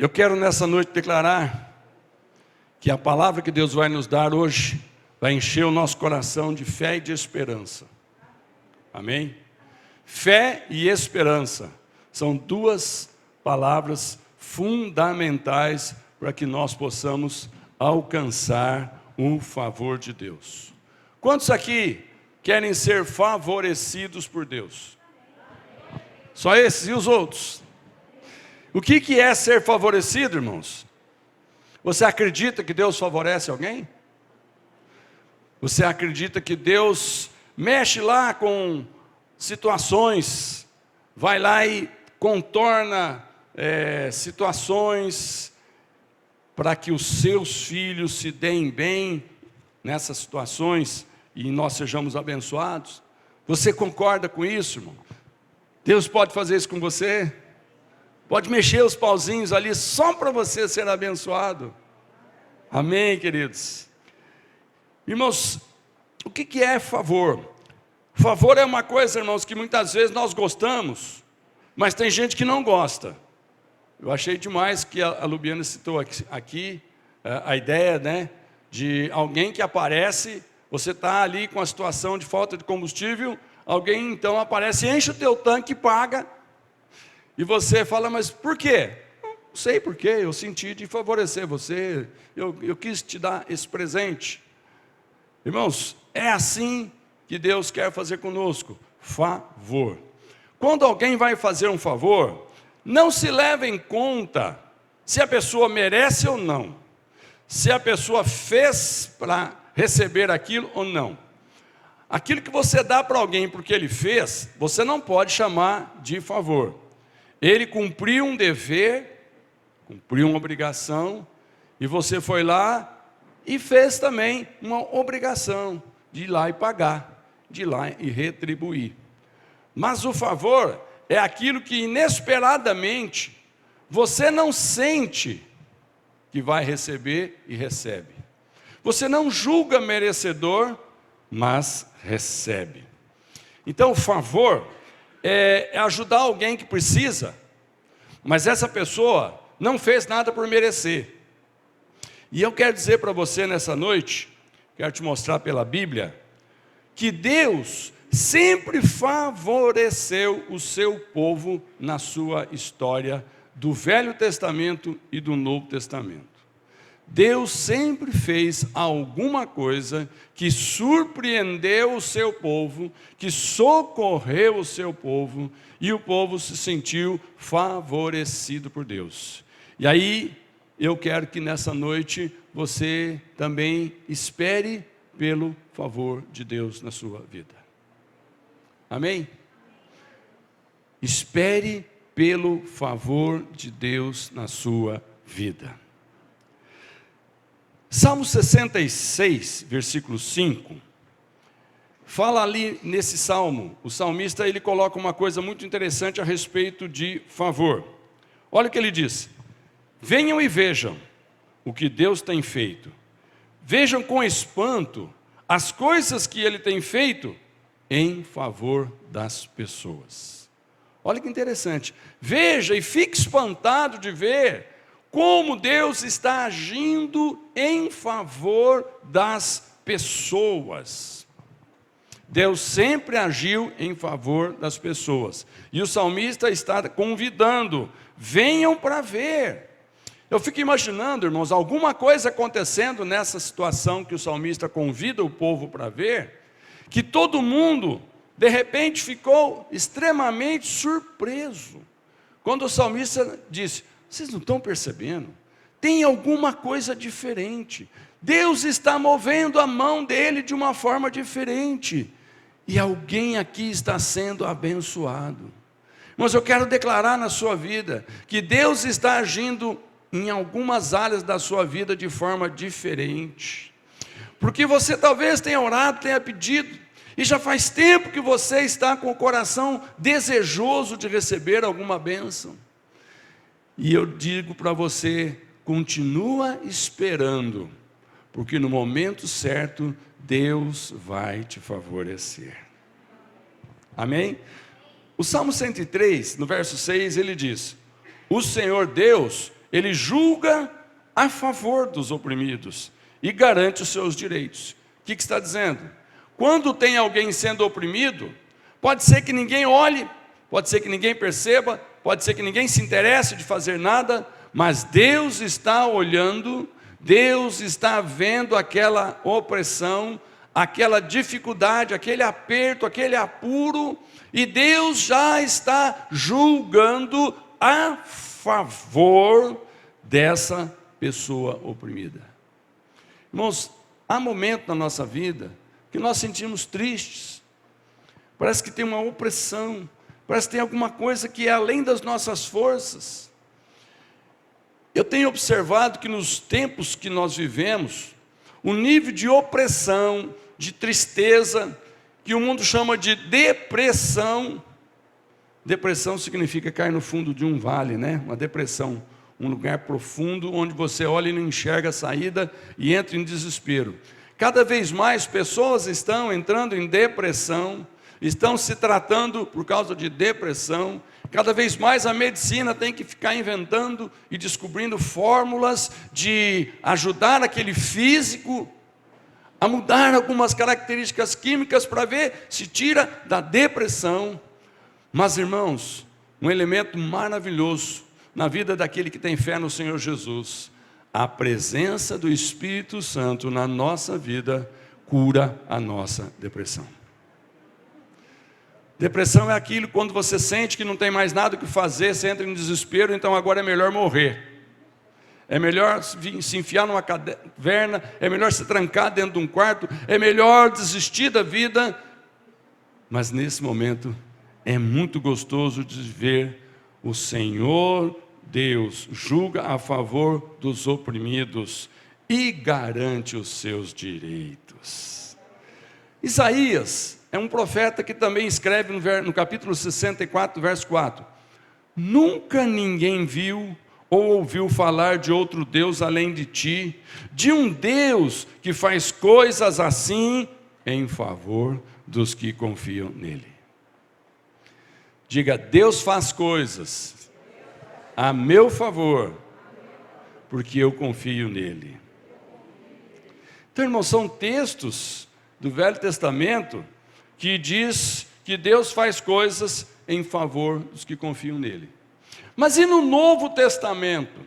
Eu quero nessa noite declarar que a palavra que Deus vai nos dar hoje vai encher o nosso coração de fé e de esperança. Amém? Fé e esperança são duas palavras fundamentais para que nós possamos alcançar o favor de Deus. Quantos aqui querem ser favorecidos por Deus? Só esses e os outros? O que é ser favorecido, irmãos? Você acredita que Deus favorece alguém? Você acredita que Deus mexe lá com situações, vai lá e contorna situações para que os seus filhos se deem bem nessas situações e nós sejamos abençoados? Você concorda com isso, irmão? Deus pode fazer isso com você? Pode mexer os pauzinhos ali só para você ser abençoado? Amém, queridos? Irmãos, o que é favor? Favor é uma coisa, irmãos, que muitas vezes nós gostamos, mas tem gente que não gosta. Eu achei demais que a Lubiana citou aqui a ideia, né, de alguém que aparece, você está ali com a situação de falta de combustível, alguém então aparece, enche o teu tanque e paga, e você fala, mas por quê? Não sei por quê, eu senti de favorecer você, eu quis te dar esse presente. Irmãos, é assim que Deus quer fazer conosco, favor. Quando alguém vai fazer um favor, não se leva em conta se a pessoa merece ou não, se a pessoa fez para receber aquilo ou não. Aquilo que você dá para alguém porque ele fez, você não pode chamar de favor. Ele cumpriu um dever, cumpriu uma obrigação, e você foi lá e fez também uma obrigação de ir lá e pagar, de ir lá e retribuir. Mas o favor é aquilo que inesperadamente você não sente que vai receber e recebe. Você não julga merecedor, mas recebe. Então o favor é ajudar alguém que precisa, mas essa pessoa não fez nada por merecer. E eu quero dizer para você nessa noite, quero te mostrar pela Bíblia, que Deus sempre favoreceu o seu povo na sua história do Velho Testamento e do Novo Testamento. Deus sempre fez alguma coisa que surpreendeu o seu povo, que socorreu o seu povo, e o povo se sentiu favorecido por Deus. E aí, eu quero que nessa noite você também espere pelo favor de Deus na sua vida. Amém? Espere pelo favor de Deus na sua vida. Salmo 66, versículo 5, fala ali nesse salmo, o salmista ele coloca uma coisa muito interessante a respeito de favor. Olha o que ele diz: venham e vejam o que Deus tem feito, vejam com espanto as coisas que Ele tem feito em favor das pessoas. Olha que interessante, veja e fique espantado de ver como Deus está agindo em favor das pessoas. Deus sempre agiu em favor das pessoas. E o salmista está convidando, venham para ver. Eu fico imaginando, irmãos, alguma coisa acontecendo nessa situação que o salmista convida o povo para ver, que todo mundo, de repente, ficou extremamente surpreso. Quando o salmista disse, vocês não estão percebendo? Tem alguma coisa diferente. Deus está movendo a mão dele de uma forma diferente. E alguém aqui está sendo abençoado. Mas eu quero declarar na sua vida, que Deus está agindo em algumas áreas da sua vida de forma diferente. Porque você talvez tenha orado, tenha pedido, e já faz tempo que você está com o coração desejoso de receber alguma bênção. E eu digo para você, continua esperando, porque no momento certo, Deus vai te favorecer. Amém? O Salmo 103, no verso 6, ele diz, o Senhor Deus ele julga a favor dos oprimidos e garante os seus direitos. O que está dizendo? Quando tem alguém sendo oprimido, pode ser que ninguém olhe, pode ser que ninguém perceba, pode ser que ninguém se interesse de fazer nada, mas Deus está olhando, Deus está vendo aquela opressão, aquela dificuldade, aquele aperto, aquele apuro, e Deus já está julgando a favor dessa pessoa oprimida. Irmãos, há momentos na nossa vida que nós sentimos tristes, parece que tem uma opressão, parece que tem alguma coisa que é além das nossas forças. Eu tenho observado que nos tempos que nós vivemos, o nível de opressão, de tristeza, que o mundo chama de depressão. Depressão significa cair no fundo de um vale, né? Uma depressão, um lugar profundo onde você olha e não enxerga a saída e entra em desespero. Cada vez mais pessoas estão entrando em depressão, estão se tratando por causa de depressão. Cada vez mais a medicina tem que ficar inventando e descobrindo fórmulas de ajudar aquele físico a mudar algumas características químicas para ver se tira da depressão. Mas, irmãos, um elemento maravilhoso na vida daquele que tem fé no Senhor Jesus, a presença do Espírito Santo na nossa vida cura a nossa depressão. Depressão é aquilo quando você sente que não tem mais nada o que fazer, você entra em desespero, então agora é melhor morrer. É melhor se enfiar numa caverna, é melhor se trancar dentro de um quarto, é melhor desistir da vida. Mas nesse momento é muito gostoso de ver o Senhor Deus julga a favor dos oprimidos e garante os seus direitos. Isaías é um profeta que também escreve no capítulo 64, verso 4. Nunca ninguém viu ou ouviu falar de outro Deus além de ti, de um Deus que faz coisas assim em favor dos que confiam nele. Diga, Deus faz coisas a meu favor, porque eu confio nele. Então, irmãos, são textos do Velho Testamento que diz que Deus faz coisas em favor dos que confiam nele. Mas e no Novo Testamento?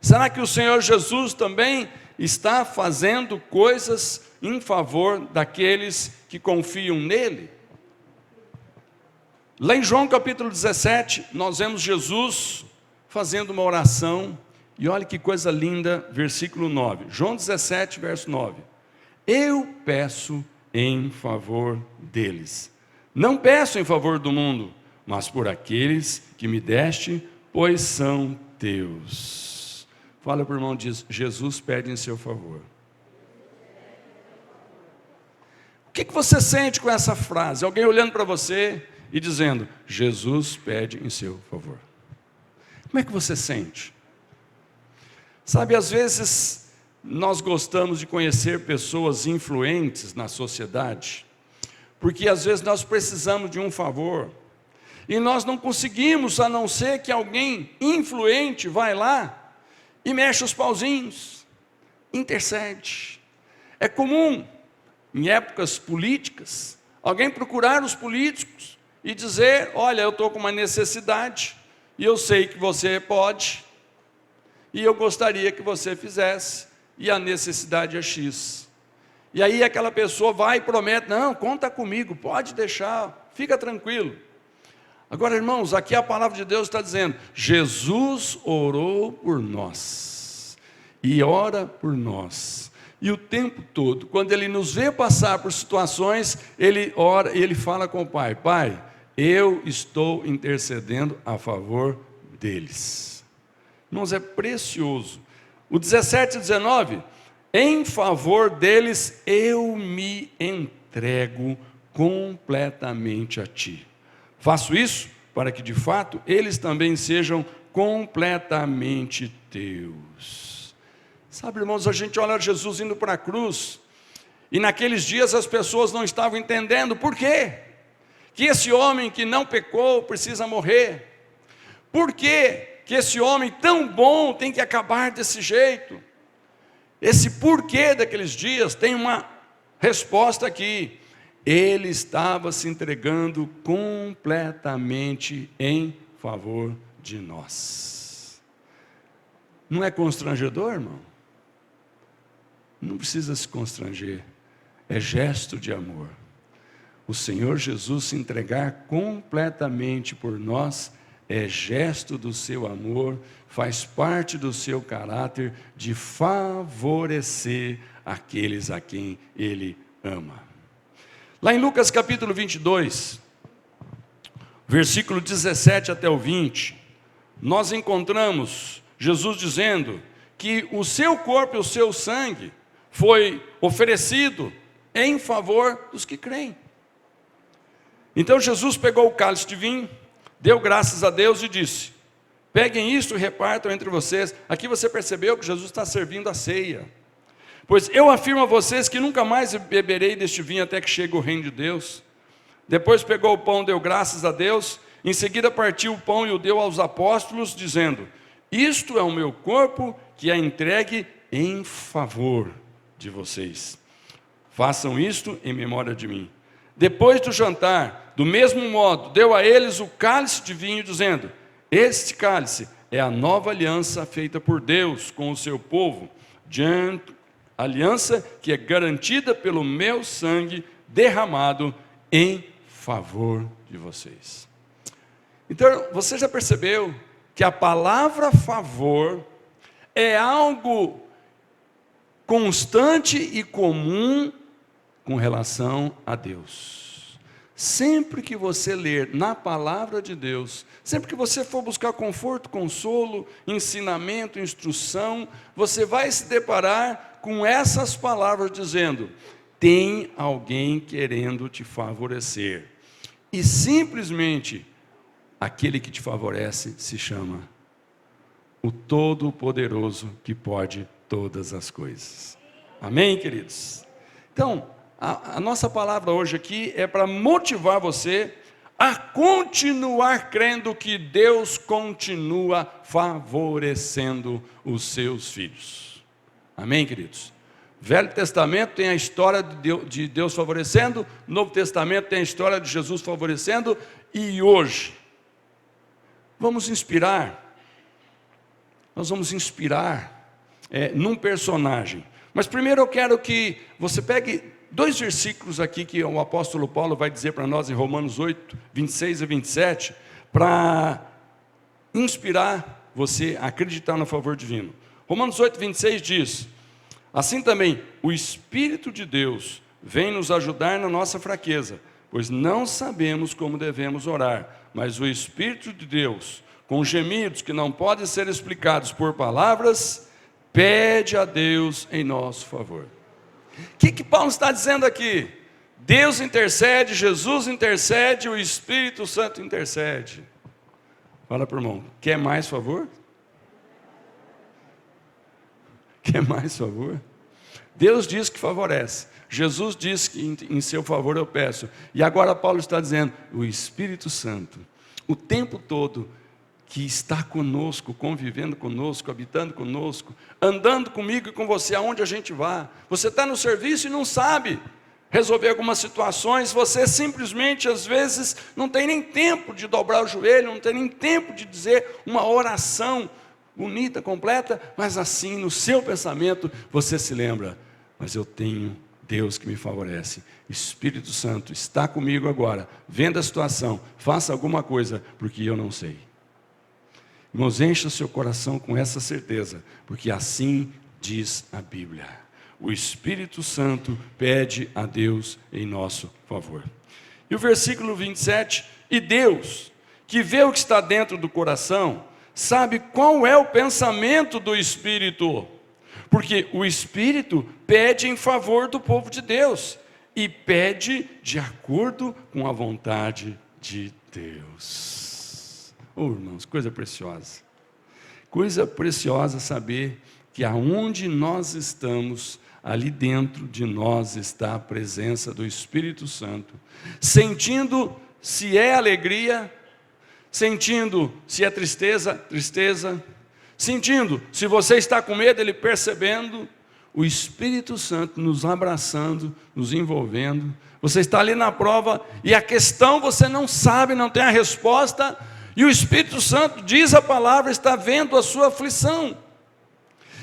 Será que o Senhor Jesus também está fazendo coisas em favor daqueles que confiam nele? Lá em João capítulo 17, nós vemos Jesus fazendo uma oração, e olha que coisa linda, versículo 9, João 17, verso 9, eu peço em favor deles, não peço em favor do mundo, mas por aqueles que me deste, pois são teus. Fala para o irmão, diz, Jesus pede em seu favor. O que você sente com essa frase? Alguém olhando para você e dizendo, Jesus pede em seu favor. Como é que você sente? Sabe, às vezes nós gostamos de conhecer pessoas influentes na sociedade, porque às vezes nós precisamos de um favor, e nós não conseguimos, a não ser que alguém influente vai lá e mexe os pauzinhos, intercede. É comum, em épocas políticas, alguém procurar os políticos e dizer, olha, eu estou com uma necessidade, e eu sei que você pode, e eu gostaria que você fizesse, e a necessidade é X. E aí aquela pessoa vai e promete, não, conta comigo, pode deixar, fica tranquilo. Agora, irmãos, aqui a palavra de Deus está dizendo, Jesus orou por nós, e ora por nós, e o tempo todo, quando Ele nos vê passar por situações, Ele ora, e Ele fala com o Pai, Pai, eu estou intercedendo a favor deles. Irmãos, é precioso. O 17 e 19, em favor deles eu me entrego completamente a ti. Faço isso para que de fato eles também sejam completamente teus. Sabe, irmãos, a gente olha Jesus indo para a cruz, e naqueles dias as pessoas não estavam entendendo por quê? Que esse homem que não pecou precisa morrer. Por que que esse homem tão bom tem que acabar desse jeito? Esse porquê daqueles dias tem uma resposta aqui. Ele estava se entregando completamente em favor de nós. Não é constrangedor, irmão? Não precisa se constranger. É gesto de amor. O Senhor Jesus se entregar completamente por nós é gesto do seu amor, faz parte do seu caráter de favorecer aqueles a quem Ele ama. Lá em Lucas capítulo 22, versículo 17 até o 20, nós encontramos Jesus dizendo que o seu corpo e o seu sangue foi oferecido em favor dos que creem. Então Jesus pegou o cálice de vinho, deu graças a Deus e disse: peguem isto e repartam entre vocês. Aqui você percebeu que Jesus está servindo a ceia. Pois eu afirmo a vocês que nunca mais beberei deste vinho até que chegue o reino de Deus. Depois pegou o pão, deu graças a Deus, em seguida partiu o pão e o deu aos apóstolos, dizendo: isto é o meu corpo que é entregue em favor de vocês. Façam isto em memória de mim. Depois do jantar, do mesmo modo, deu a eles o cálice de vinho, dizendo: este cálice é a nova aliança feita por Deus com o seu povo, aliança que é garantida pelo meu sangue derramado em favor de vocês. Então, você já percebeu que a palavra favor é algo constante e comum com relação a Deus. Sempre que você ler na palavra de Deus, sempre que você for buscar conforto, consolo, ensinamento, instrução, você vai se deparar com essas palavras dizendo: tem alguém querendo te favorecer. E simplesmente, aquele que te favorece se chama o Todo-Poderoso que pode todas as coisas. Amém, queridos? Então, a nossa palavra hoje aqui é para motivar você a continuar crendo que Deus continua favorecendo os seus filhos. Amém, queridos? Velho Testamento tem a história de Deus favorecendo, Novo Testamento tem a história de Jesus favorecendo, e hoje nós vamos inspirar num personagem. Mas primeiro eu quero que você pegue 2 versículos aqui que o apóstolo Paulo vai dizer para nós em Romanos 8, 26 e 27, para inspirar você a acreditar no favor divino. Romanos 8, 26 diz: assim também o Espírito de Deus vem nos ajudar na nossa fraqueza, pois não sabemos como devemos orar, mas o Espírito de Deus, com gemidos que não podem ser explicados por palavras, pede a Deus em nosso favor. O que Paulo está dizendo aqui? Deus intercede, Jesus intercede, o Espírito Santo intercede. Fala para o irmão: quer mais favor? Quer mais favor? Deus diz que favorece, Jesus diz que em seu favor eu peço, e agora Paulo está dizendo: o Espírito Santo, o tempo todo, que está conosco, convivendo conosco, habitando conosco, andando comigo e com você aonde a gente vá. Você está no serviço e não sabe resolver algumas situações, você simplesmente às vezes não tem nem tempo de dobrar o joelho, não tem nem tempo de dizer uma oração bonita, completa, mas assim no seu pensamento você se lembra: mas eu tenho Deus que me favorece, Espírito Santo está comigo agora, vendo a situação, faça alguma coisa, porque eu não sei. Irmãos, encha o seu coração com essa certeza, porque assim diz a Bíblia. O Espírito Santo pede a Deus em nosso favor. E o versículo 27, e Deus, que vê o que está dentro do coração, sabe qual é o pensamento do Espírito, porque o Espírito pede em favor do povo de Deus, e pede de acordo com a vontade de Deus. Oh, irmãos, coisa preciosa. Coisa preciosa saber que aonde nós estamos, ali dentro de nós está a presença do Espírito Santo, sentindo se é alegria, sentindo se é tristeza, tristeza, sentindo se você está com medo, Ele percebendo, o Espírito Santo nos abraçando, nos envolvendo. Você está ali na prova e a questão você não sabe, não tem a resposta, e o Espírito Santo, diz a palavra, está vendo a sua aflição.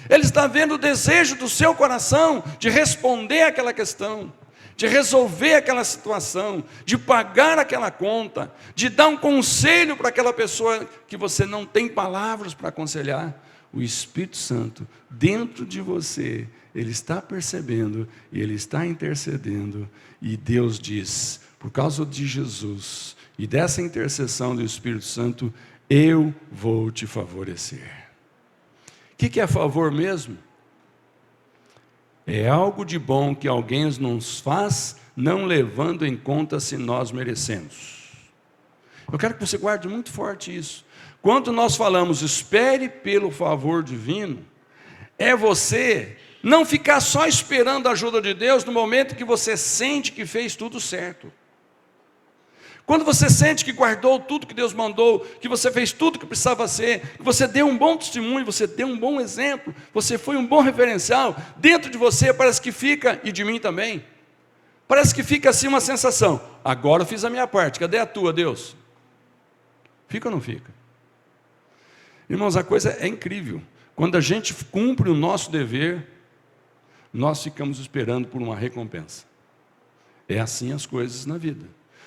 Ele está vendo o desejo do seu coração de responder àquela questão, de resolver aquela situação, de pagar aquela conta, de dar um conselho para aquela pessoa que você não tem palavras para aconselhar. O Espírito Santo, dentro de você, Ele está percebendo e Ele está intercedendo. E Deus diz, por causa de Jesus e dessa intercessão do Espírito Santo, eu vou te favorecer. O que é favor mesmo? É algo de bom que alguém nos faz, não levando em conta se nós merecemos. Eu quero que você guarde muito forte isso. Quando nós falamos, espere pelo favor divino, é você não ficar só esperando a ajuda de Deus no momento que você sente que fez tudo certo. Quando você sente que guardou tudo que Deus mandou, que você fez tudo que precisava ser, que você deu um bom testemunho, você deu um bom exemplo, você foi um bom referencial, dentro de você parece que fica, e de mim também, parece que fica assim uma sensação, agora eu fiz a minha parte, cadê a tua, Deus? Fica ou não fica? Irmãos, a coisa é incrível. Quando a gente cumpre o nosso dever, nós ficamos esperando por uma recompensa. É assim as coisas na vida.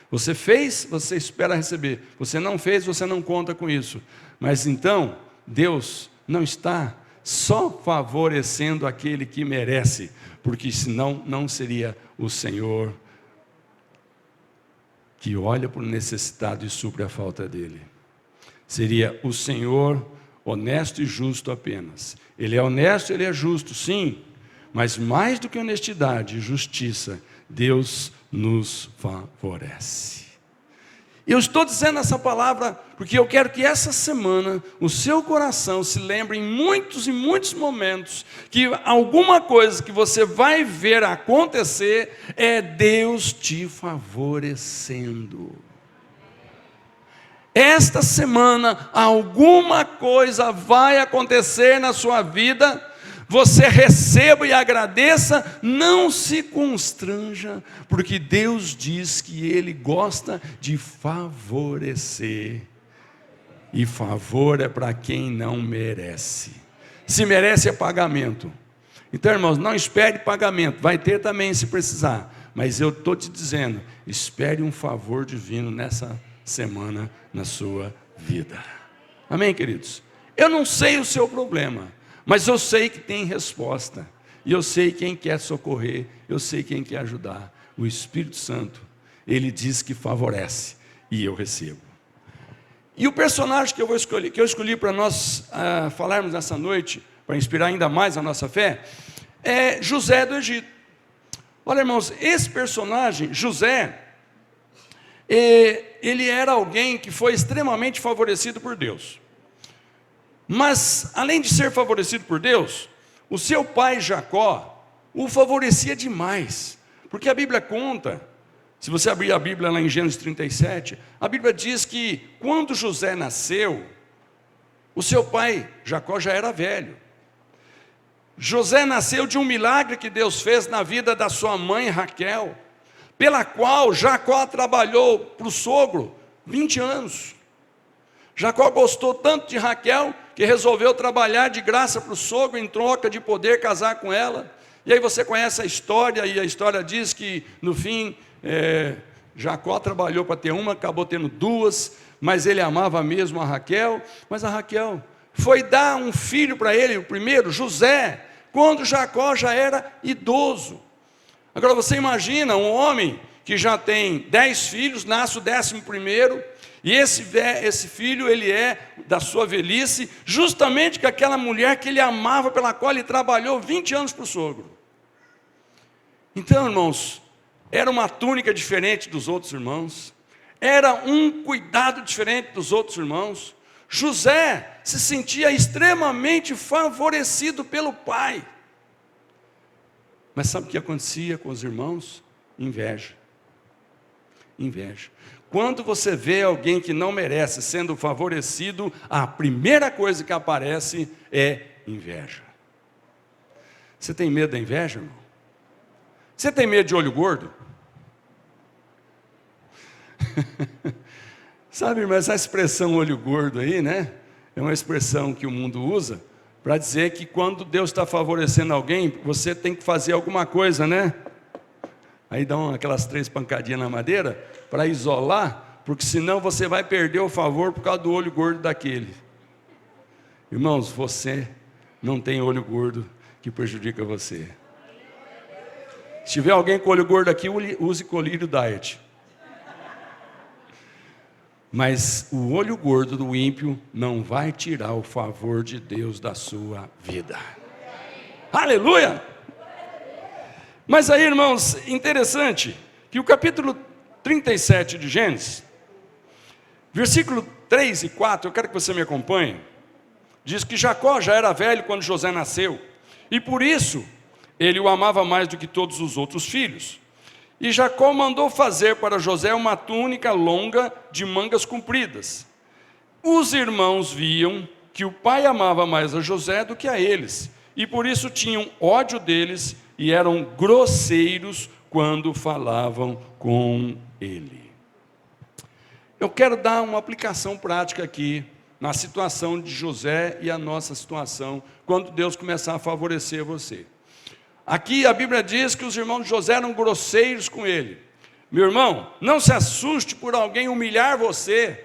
Você fez, você espera receber. Você não fez, você não conta com isso. Mas então, Deus não está só favorecendo aquele que merece, porque senão não seria o Senhor que olha para o necessitado e supre a falta dele. Seria o Senhor honesto e justo apenas. Ele é honesto, Ele é justo, sim, mas mais do que honestidade e justiça, Deus nos favorece. Eu estou dizendo essa palavra porque eu quero que essa semana o seu coração se lembre em muitos e muitos momentos que alguma coisa que você vai ver acontecer é Deus te favorecendo. Esta semana alguma coisa vai acontecer na sua vida. Você receba e agradeça, não se constranja, porque Deus diz que Ele gosta de favorecer, e favor é para quem não merece. Se merece é pagamento. Então, irmãos, não espere pagamento, vai ter também se precisar, mas eu estou te dizendo, espere um favor divino nessa semana na sua vida. Amém, queridos? Eu não sei o seu problema, mas eu sei que tem resposta, e eu sei quem quer socorrer, eu sei quem quer ajudar. O Espírito Santo, Ele diz que favorece, e eu recebo. E o personagem que eu escolhi para nós falarmos nessa noite, para inspirar ainda mais a nossa fé, é José do Egito. Olha, irmãos, esse personagem, José, ele era alguém que foi extremamente favorecido por Deus. Mas, além de ser favorecido por Deus, o seu pai Jacó o favorecia demais. Porque a Bíblia conta, se você abrir a Bíblia lá em Gênesis 37, a Bíblia diz que quando José nasceu, o seu pai Jacó já era velho. José nasceu de um milagre que Deus fez na vida da sua mãe Raquel, pela qual Jacó trabalhou para o sogro 20 anos. Jacó gostou tanto de Raquel que resolveu trabalhar de graça para o sogro em troca de poder casar com ela. E aí você conhece a história, e a história diz que no fim Jacó trabalhou para ter uma, acabou tendo duas, mas ele amava mesmo a Raquel. Mas a Raquel foi dar um filho para ele, o primeiro, José, quando Jacó já era idoso. Agora você imagina um homem que já tem 10 filhos, nasce o 11º, e esse filho, ele é da sua velhice, justamente com aquela mulher que ele amava, pela qual ele trabalhou 20 anos para o sogro. Então, irmãos, era uma túnica diferente dos outros irmãos, era um cuidado diferente dos outros irmãos. José se sentia extremamente favorecido pelo pai. Mas sabe o que acontecia com os irmãos? Inveja. Inveja. quando você vê alguém que não merece sendo favorecido, a primeira coisa que aparece é inveja. Você tem medo da inveja, irmão? Você tem medo de olho gordo? Sabe, irmão, essa expressão olho gordo aí, né? É uma expressão que o mundo usa para dizer que quando Deus está favorecendo alguém, você tem que fazer alguma coisa, né? Aí dão aquelas 3 pancadinhas na madeira para isolar, porque senão você vai perder o favor por causa do olho gordo daquele. Irmãos, você não tem olho gordo que prejudica você. Se tiver alguém com olho gordo aqui, use colírio diet. Mas o olho gordo do ímpio não vai tirar o favor de Deus da sua vida. Aleluia! Mas aí, irmãos, interessante que o capítulo 37 de Gênesis, versículo 3 e 4, eu quero que você me acompanhe, diz que Jacó já era velho quando José nasceu, e por isso ele o amava mais do que todos os outros filhos. E Jacó mandou fazer para José uma túnica longa de mangas compridas. Os irmãos viam que o pai amava mais a José do que a eles, e por isso tinham ódio deles e eram grosseiros quando falavam com ele. Eu quero dar uma aplicação prática aqui na situação de José e a nossa situação, quando Deus começar a favorecer você. Aqui a Bíblia diz que os irmãos de José eram grosseiros com ele. Meu irmão, não se assuste por alguém humilhar você.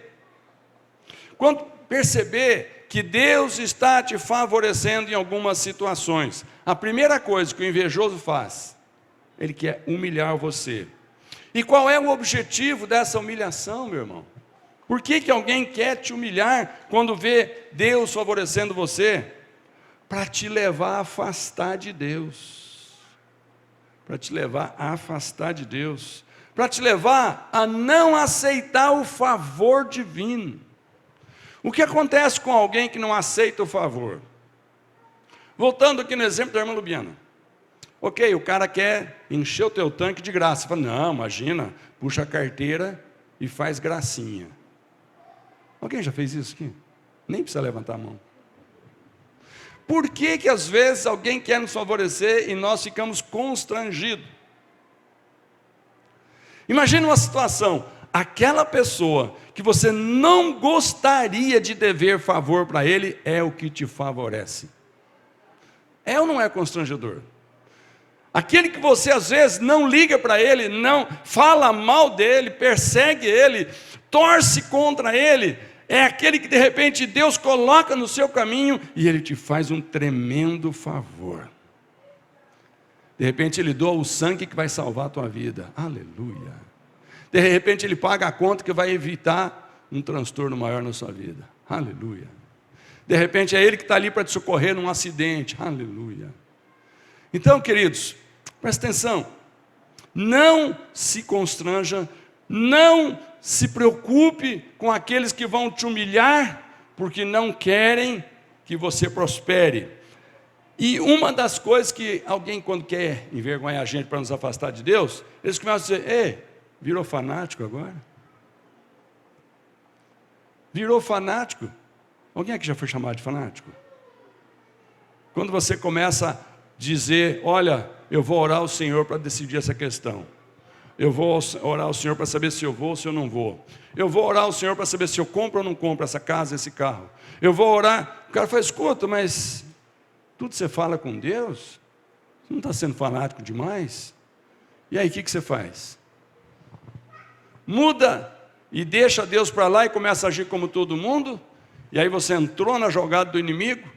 Quando perceber que Deus está te favorecendo em algumas situações, a primeira coisa que o invejoso faz, ele quer humilhar você. E qual é o objetivo dessa humilhação, meu irmão? Por que alguém quer te humilhar quando vê Deus favorecendo você? Para te levar a afastar de Deus. Para te levar a afastar de Deus. Para te levar a não aceitar o favor divino. O que acontece com alguém que não aceita o favor? Voltando aqui no exemplo da irmã Lubiana. Ok, o cara quer encher o teu tanque de graça. Você fala, não, imagina, puxa a carteira e faz gracinha. Alguém já fez isso aqui? Nem precisa levantar a mão. Por que às vezes alguém quer nos favorecer e nós ficamos constrangidos? Imagine uma situação, aquela pessoa que você não gostaria de dever favor para ele, é o que te favorece. É ou não é constrangedor? Aquele que você às vezes não liga para ele, não fala mal dele, persegue ele, torce contra ele, é aquele que de repente Deus coloca no seu caminho e ele te faz um tremendo favor. De repente ele doa o sangue que vai salvar a tua vida. Aleluia. De repente ele paga a conta que vai evitar um transtorno maior na sua vida. Aleluia. De repente é ele que está ali para te socorrer num acidente. Aleluia. Então, queridos, presta atenção. Não se constranja, não se preocupe com aqueles que vão te humilhar, porque não querem que você prospere. E uma das coisas que alguém, quando quer envergonhar a gente para nos afastar de Deus, eles começam a dizer, ei, virou fanático agora? Virou fanático? Alguém aqui já foi chamado de fanático? Quando você começa a dizer, olha, eu vou orar ao Senhor para decidir essa questão. Eu vou orar ao Senhor para saber se eu vou ou se eu não vou. Eu vou orar ao Senhor para saber se eu compro ou não compro essa casa, esse carro. Eu vou orar. O cara fala, escuta, mas tudo você fala com Deus? Você não está sendo fanático demais? E aí, o que você faz? Muda e deixa Deus para lá e começa a agir como todo mundo? E aí você entrou na jogada do inimigo?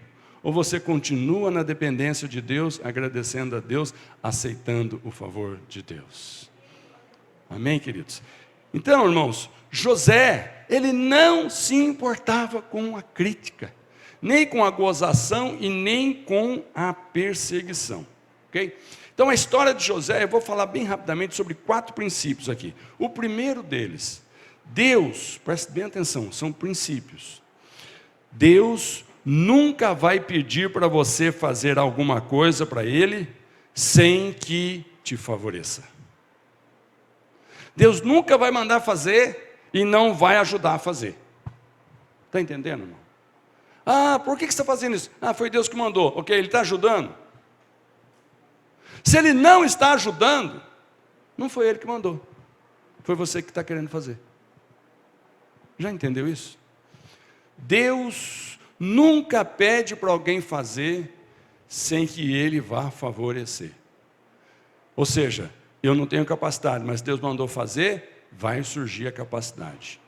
Ou você continua na dependência de Deus, agradecendo a Deus, aceitando o favor de Deus? Amém, queridos? Então, irmãos, José, ele não se importava com a crítica, nem com a gozação e nem com a perseguição, ok? Então, a história de José, eu vou falar bem rapidamente sobre 4 princípios aqui. O primeiro deles, Deus, preste bem atenção, são princípios. Deus nunca vai pedir para você fazer alguma coisa para Ele, sem que te favoreça. Deus nunca vai mandar fazer e não vai ajudar a fazer. Está entendendo, irmão? Ah, por que você está fazendo isso? Ah, foi Deus que mandou. Ok, Ele está ajudando. Se Ele não está ajudando, não foi Ele que mandou. Foi você que está querendo fazer. Já entendeu isso? Deus nunca pede para alguém fazer sem que Ele vá favorecer. Ou seja, eu não tenho capacidade, mas Deus mandou fazer, vai surgir a capacidade.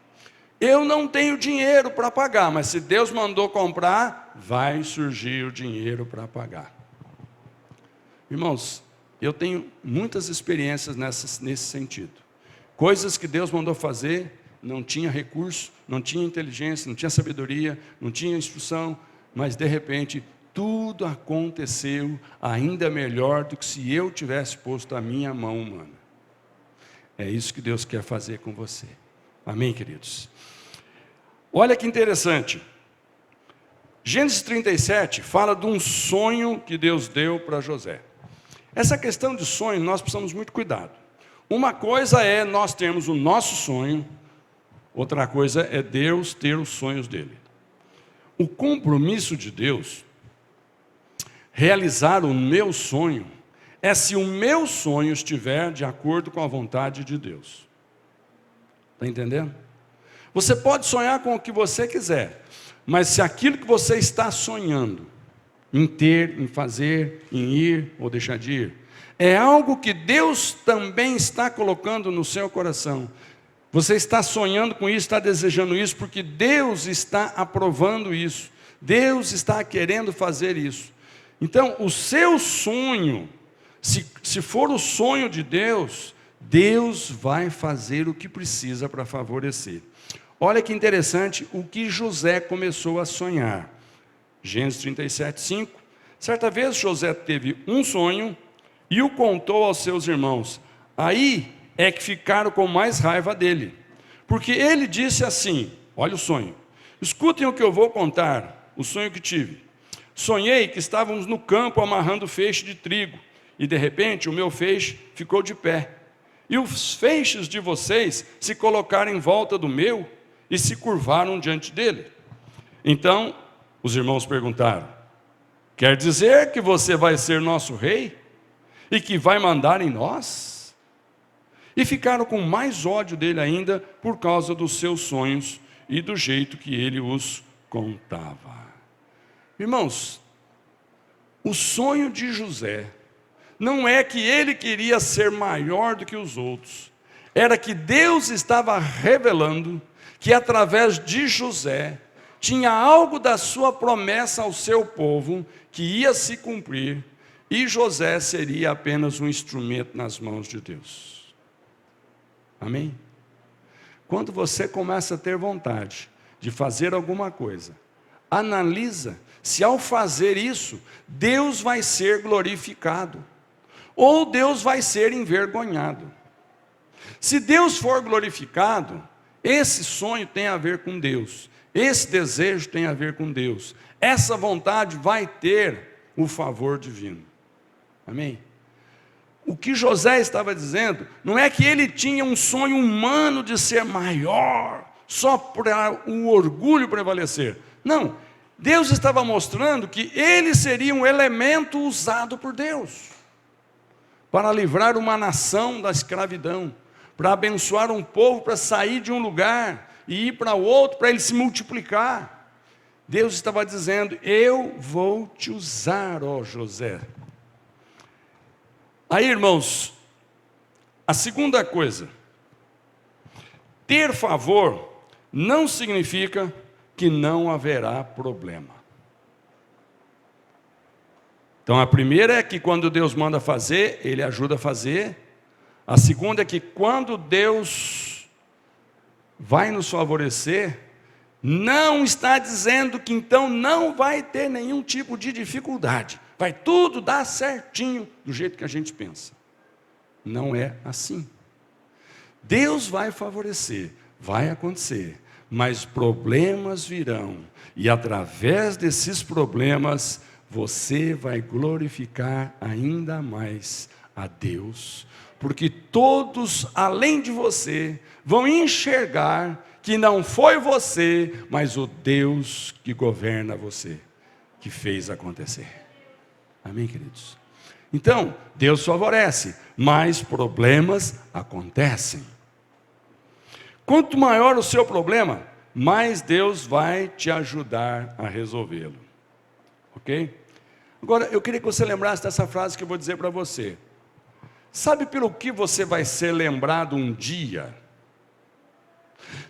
Eu não tenho dinheiro para pagar, mas se Deus mandou comprar, vai surgir o dinheiro para pagar. Irmãos, eu tenho muitas experiências nesse sentido. Coisas que Deus mandou fazer, não tinha recurso, não tinha inteligência, não tinha sabedoria, não tinha instrução, mas de repente tudo aconteceu ainda melhor do que se eu tivesse posto a minha mão humana. É isso que Deus quer fazer com você. Amém, queridos? Olha que interessante. Gênesis 37 fala de um sonho que Deus deu para José. Essa questão de sonho, nós precisamos muito cuidado. Uma coisa é nós termos o nosso sonho, outra coisa é Deus ter os sonhos dele. O compromisso de Deus, realizar o meu sonho, é se o meu sonho estiver de acordo com a vontade de Deus. Está entendendo? Você pode sonhar com o que você quiser, mas se aquilo que você está sonhando, em ter, em fazer, em ir ou deixar de ir, é algo que Deus também está colocando no seu coração, você está sonhando com isso, está desejando isso, porque Deus está aprovando isso, Deus está querendo fazer isso. Então, o seu sonho, se for o sonho de Deus, Deus vai fazer o que precisa para favorecer. Olha que interessante o que José começou a sonhar. Gênesis 37, 5. Certa vez José teve um sonho e o contou aos seus irmãos. Aí é que ficaram com mais raiva dele. Porque ele disse assim, olha o sonho. Escutem o que eu vou contar, o sonho que tive. Sonhei que estávamos no campo amarrando feixe de trigo. E de repente o meu feixe ficou de pé. E os feixes de vocês se colocaram em volta do meu e se curvaram diante dele. Então, os irmãos perguntaram, quer dizer que você vai ser nosso rei? E que vai mandar em nós? E ficaram com mais ódio dele ainda, por causa dos seus sonhos e do jeito que ele os contava. Irmãos, o sonho de José, não é que ele queria ser maior do que os outros, era que Deus estava revelando que através de José, tinha algo da sua promessa ao seu povo, que ia se cumprir, e José seria apenas um instrumento nas mãos de Deus. Amém? Quando você começa a ter vontade de fazer alguma coisa, analisa se ao fazer isso, Deus vai ser glorificado, ou Deus vai ser envergonhado. Se Deus for glorificado, esse sonho tem a ver com Deus, esse desejo tem a ver com Deus, essa vontade vai ter o favor divino. Amém? O que José estava dizendo, não é que ele tinha um sonho humano de ser maior, só para o orgulho prevalecer. Não, Deus estava mostrando que ele seria um elemento usado por Deus, para livrar uma nação da escravidão, para abençoar um povo, para sair de um lugar e ir para outro, para ele se multiplicar. Deus estava dizendo, eu vou te usar, ó José. Aí, irmãos, a segunda coisa, ter favor não significa que não haverá problema. Então, a primeira é que quando Deus manda fazer, Ele ajuda a fazer. A segunda é que quando Deus vai nos favorecer, não está dizendo que então não vai ter nenhum tipo de dificuldade. Vai tudo dar certinho do jeito que a gente pensa. Não é assim. Deus vai favorecer, vai acontecer, mas problemas virão. E através desses problemas, você vai glorificar ainda mais a Deus, porque todos, além de você, vão enxergar que não foi você, mas o Deus que governa você, que fez acontecer. Amém, queridos? Então, Deus favorece, mas problemas acontecem. Quanto maior o seu problema, mais Deus vai te ajudar a resolvê-lo. Ok? Agora, eu queria que você lembrasse dessa frase que eu vou dizer para você. Sabe pelo que você vai ser lembrado um dia?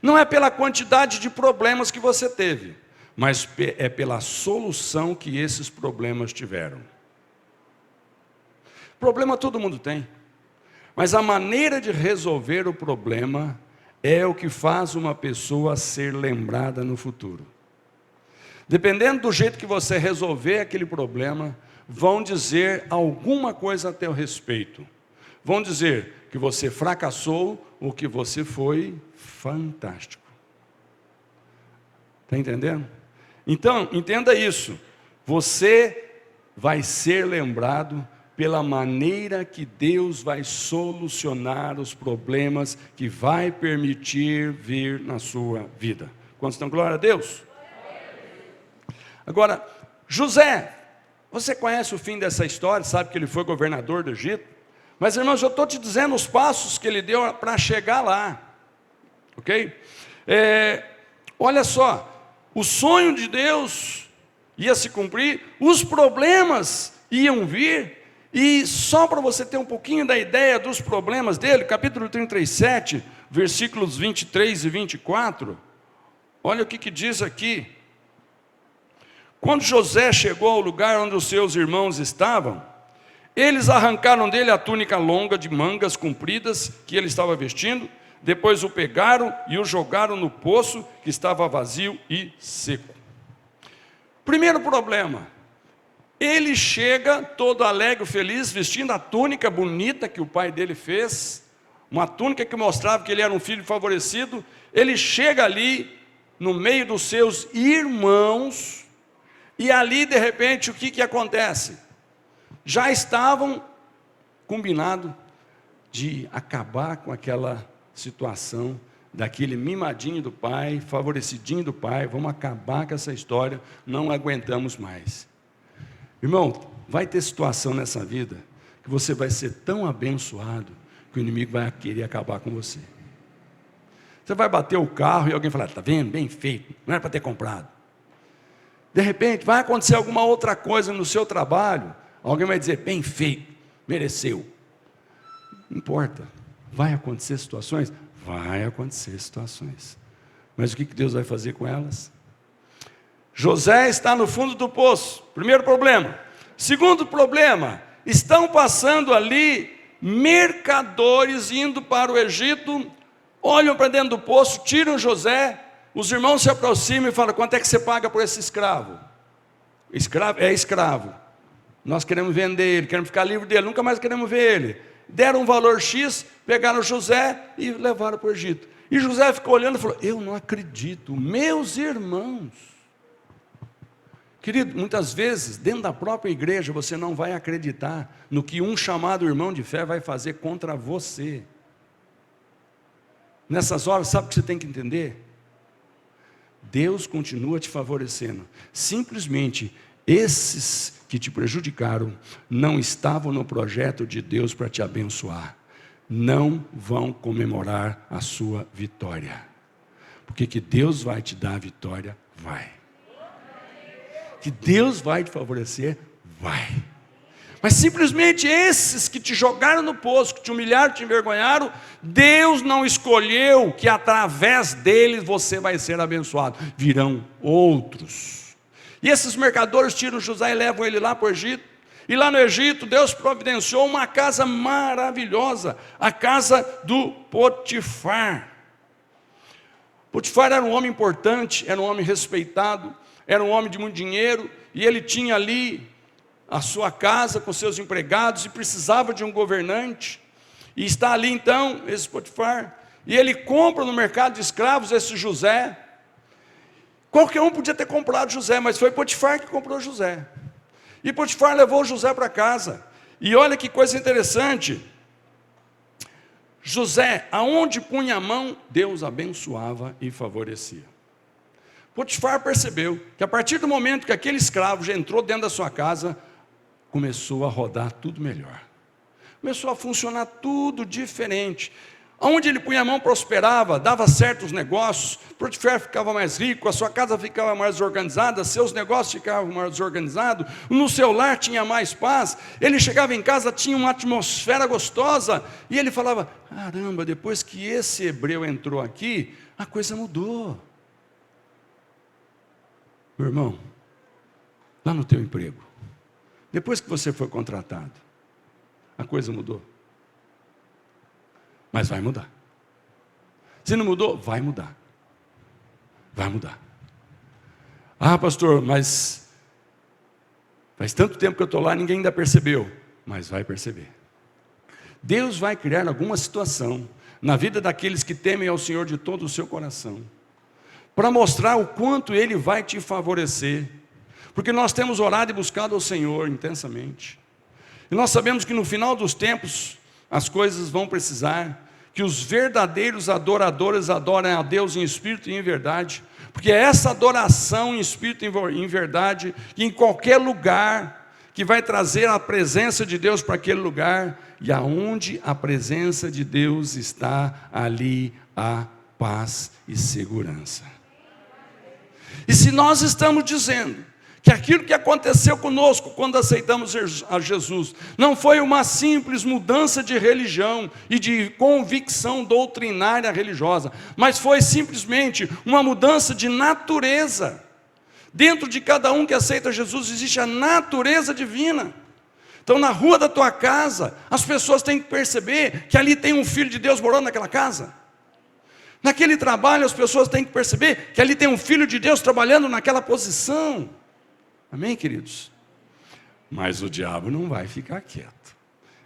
Não é pela quantidade de problemas que você teve, mas é pela solução que esses problemas tiveram. Problema todo mundo tem, mas a maneira de resolver o problema é o que faz uma pessoa ser lembrada no futuro. Dependendo do jeito que você resolver aquele problema, vão dizer alguma coisa a teu respeito. Vão dizer que você fracassou ou que você foi fantástico. Está entendendo? Então, entenda isso. Você vai ser lembrado pela maneira que Deus vai solucionar os problemas que vai permitir vir na sua vida. Quantos estão? Glória a Deus? Agora, José, você conhece o fim dessa história, sabe que ele foi governador do Egito? Mas, irmãos, eu estou te dizendo os passos que ele deu para chegar lá. Ok? Olha só, o sonho de Deus ia se cumprir, os problemas iam vir. E só para você ter um pouquinho da ideia dos problemas dele, capítulo 37, versículos 23 e 24, olha o que diz aqui. Quando José chegou ao lugar onde os seus irmãos estavam, eles arrancaram dele a túnica longa de mangas compridas que ele estava vestindo, depois o pegaram e o jogaram no poço que estava vazio e seco. Primeiro problema. Ele chega todo alegre, feliz, vestindo a túnica bonita que o pai dele fez, uma túnica que mostrava que ele era um filho favorecido. Ele chega ali, no meio dos seus irmãos, e ali, de repente, o que acontece? Já estavam combinado de acabar com aquela situação, daquele mimadinho do pai, favorecidinho do pai. Vamos acabar com essa história, não aguentamos mais. Irmão, vai ter situação nessa vida que você vai ser tão abençoado que o inimigo vai querer acabar com você. Você vai bater o carro e alguém falar, está vendo? Bem feito, não era para ter comprado. De repente, vai acontecer alguma outra coisa no seu trabalho, alguém vai dizer, bem feito, mereceu. Não importa, vai acontecer situações? Vai acontecer situações. Mas o que Deus vai fazer com elas? José está no fundo do poço, primeiro problema. Segundo problema, estão passando ali mercadores indo para o Egito, olham para dentro do poço, tiram José, os irmãos se aproximam e falam, quanto é que você paga por esse escravo? Escravo é escravo, nós queremos vender ele, queremos ficar livre dele, nunca mais queremos ver ele. Deram um valor X, pegaram José e levaram para o Egito. E José ficou olhando e falou, eu não acredito, meus irmãos. Querido, muitas vezes, dentro da própria igreja, você não vai acreditar no que um chamado irmão de fé vai fazer contra você. Nessas horas, sabe o que você tem que entender? Deus continua te favorecendo. Simplesmente, esses que te prejudicaram não estavam no projeto de Deus para te abençoar. Não vão comemorar a sua vitória. Porque que Deus vai te dar a vitória, vai. Que Deus vai te favorecer, vai. Mas simplesmente esses que te jogaram no poço, que te humilharam, te envergonharam, Deus não escolheu que através deles você vai ser abençoado. Virão outros. E esses mercadores tiram José e levam ele lá para o Egito. E lá no Egito, Deus providenciou uma casa maravilhosa, a casa do Potifar. Potifar era um homem importante, era um homem respeitado, era um homem de muito dinheiro, e ele tinha ali a sua casa com seus empregados, e precisava de um governante, e está ali então, esse Potifar, e ele compra no mercado de escravos esse José. Qualquer um podia ter comprado José, mas foi Potifar que comprou José, e Potifar levou José para casa, E olha que coisa interessante. José, aonde punha a mão, Deus abençoava e favorecia. Potifar percebeu que a partir do momento que aquele escravo já entrou dentro da sua casa, começou a rodar tudo melhor. Começou a funcionar tudo diferente. Onde ele punha a mão prosperava, dava certos negócios, Potifar ficava mais rico, a sua casa ficava mais organizada, seus negócios ficavam mais desorganizados, no seu lar tinha mais paz, ele chegava em casa, tinha uma atmosfera gostosa, e ele falava, caramba, depois que esse hebreu entrou aqui, a coisa mudou. Meu irmão, lá no teu emprego, depois que você foi contratado, a coisa mudou. Mas vai mudar. Se não mudou, vai mudar. Vai mudar. Ah, pastor, mas faz tanto tempo que eu estou lá, ninguém ainda percebeu. Mas vai perceber. Deus vai criar alguma situação na vida daqueles que temem ao Senhor de todo o seu coração, para mostrar o quanto Ele vai te favorecer. Porque nós temos orado e buscado ao Senhor intensamente. E nós sabemos que no final dos tempos, as coisas vão precisar que os verdadeiros adoradores adorem a Deus em espírito e em verdade, porque é essa adoração em espírito e em verdade, que em qualquer lugar, que vai trazer a presença de Deus para aquele lugar, e aonde a presença de Deus está, ali há paz e segurança. E se nós estamos dizendo que aquilo que aconteceu conosco quando aceitamos a Jesus não foi uma simples mudança de religião e de convicção doutrinária religiosa, mas foi simplesmente uma mudança de natureza. Dentro de cada um que aceita Jesus existe a natureza divina. Então, na rua da tua casa, as pessoas têm que perceber que ali tem um filho de Deus morando naquela casa. Naquele trabalho, as pessoas têm que perceber que ali tem um filho de Deus trabalhando naquela posição. Amém, queridos? Mas o diabo não vai ficar quieto.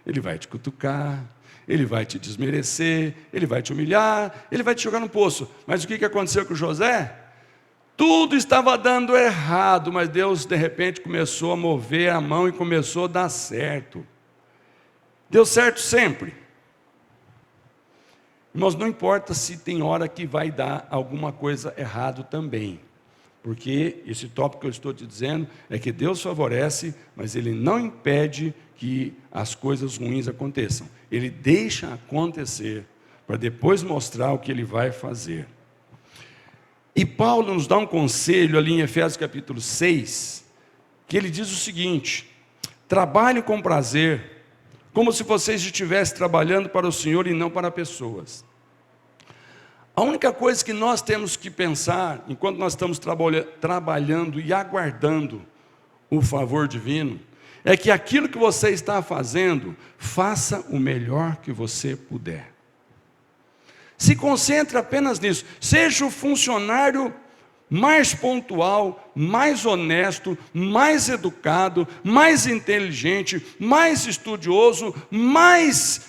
Ele vai te cutucar, ele vai te desmerecer, ele vai te humilhar, ele vai te jogar no poço. Mas o que aconteceu com José? Tudo estava dando errado, mas Deus de repente começou a mover a mão e começou a dar certo. Deu certo sempre. Mas não importa se tem hora que vai dar alguma coisa errado também. Porque esse tópico que eu estou te dizendo é que Deus favorece, mas Ele não impede que as coisas ruins aconteçam. Ele deixa acontecer, para depois mostrar o que Ele vai fazer. E Paulo nos dá um conselho ali em Efésios capítulo 6, que ele diz o seguinte: trabalhem com prazer, como se vocês estivessem trabalhando para o Senhor e não para pessoas. A única coisa que nós temos que pensar, enquanto nós estamos trabalhando e aguardando o favor divino, é que aquilo que você está fazendo, faça o melhor que você puder. Se concentre apenas nisso. Seja o funcionário mais pontual, mais honesto, mais educado, mais inteligente, mais estudioso,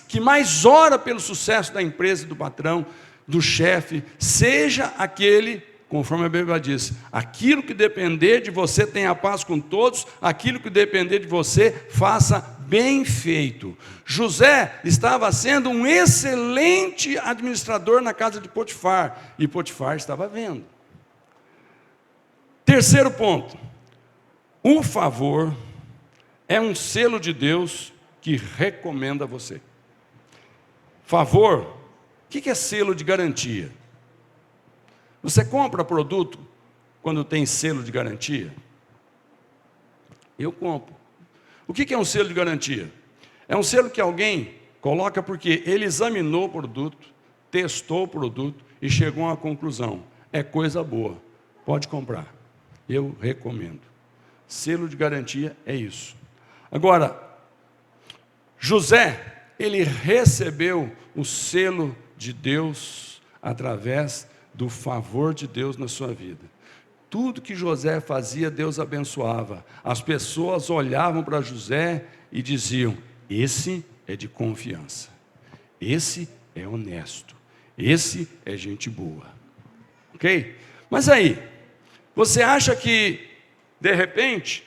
que mais ora pelo sucesso da empresa e do patrão, do chefe. Seja aquele, conforme a Bíblia diz, aquilo que depender de você, tenha paz com todos, aquilo que depender de você, faça bem feito. José estava sendo um excelente administrador na casa de Potifar, e Potifar estava vendo. Terceiro ponto: o favor é um selo de Deus que recomenda você. Favor, o que é selo de garantia? Você compra produto quando tem selo de garantia? Eu compro. O que é um selo de garantia? É um selo que alguém coloca porque ele examinou o produto, testou o produto e chegou a uma conclusão: é coisa boa, pode comprar. Eu recomendo. Selo de garantia é isso. Agora, José, ele recebeu o selo de Deus através do favor de Deus na sua vida. Tudo que José fazia, Deus abençoava. As pessoas olhavam para José e diziam: esse é de confiança, esse é honesto, esse é gente boa. Ok? Mas aí, você acha que de repente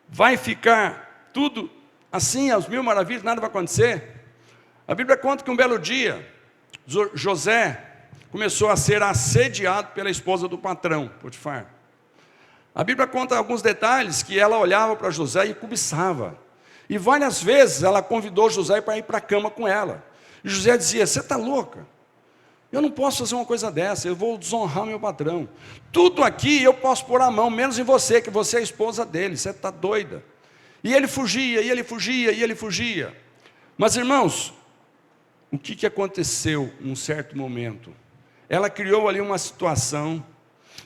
vai ficar tudo assim, aos mil maravilhas, nada vai acontecer. A Bíblia conta que um belo dia, José começou a ser assediado pela esposa do patrão, Potifar. A Bíblia conta alguns detalhes que ela olhava para José e cobiçava. E várias vezes ela convidou José para ir para a cama com ela. E José dizia: você está louca? Eu não posso fazer uma coisa dessa, eu vou desonrar meu patrão. Tudo aqui eu posso pôr a mão, menos em você, que você é a esposa dele, você está doida. E ele fugia, e ele fugia, e ele fugia. Mas irmãos, o que aconteceu num certo momento? Ela criou ali uma situação,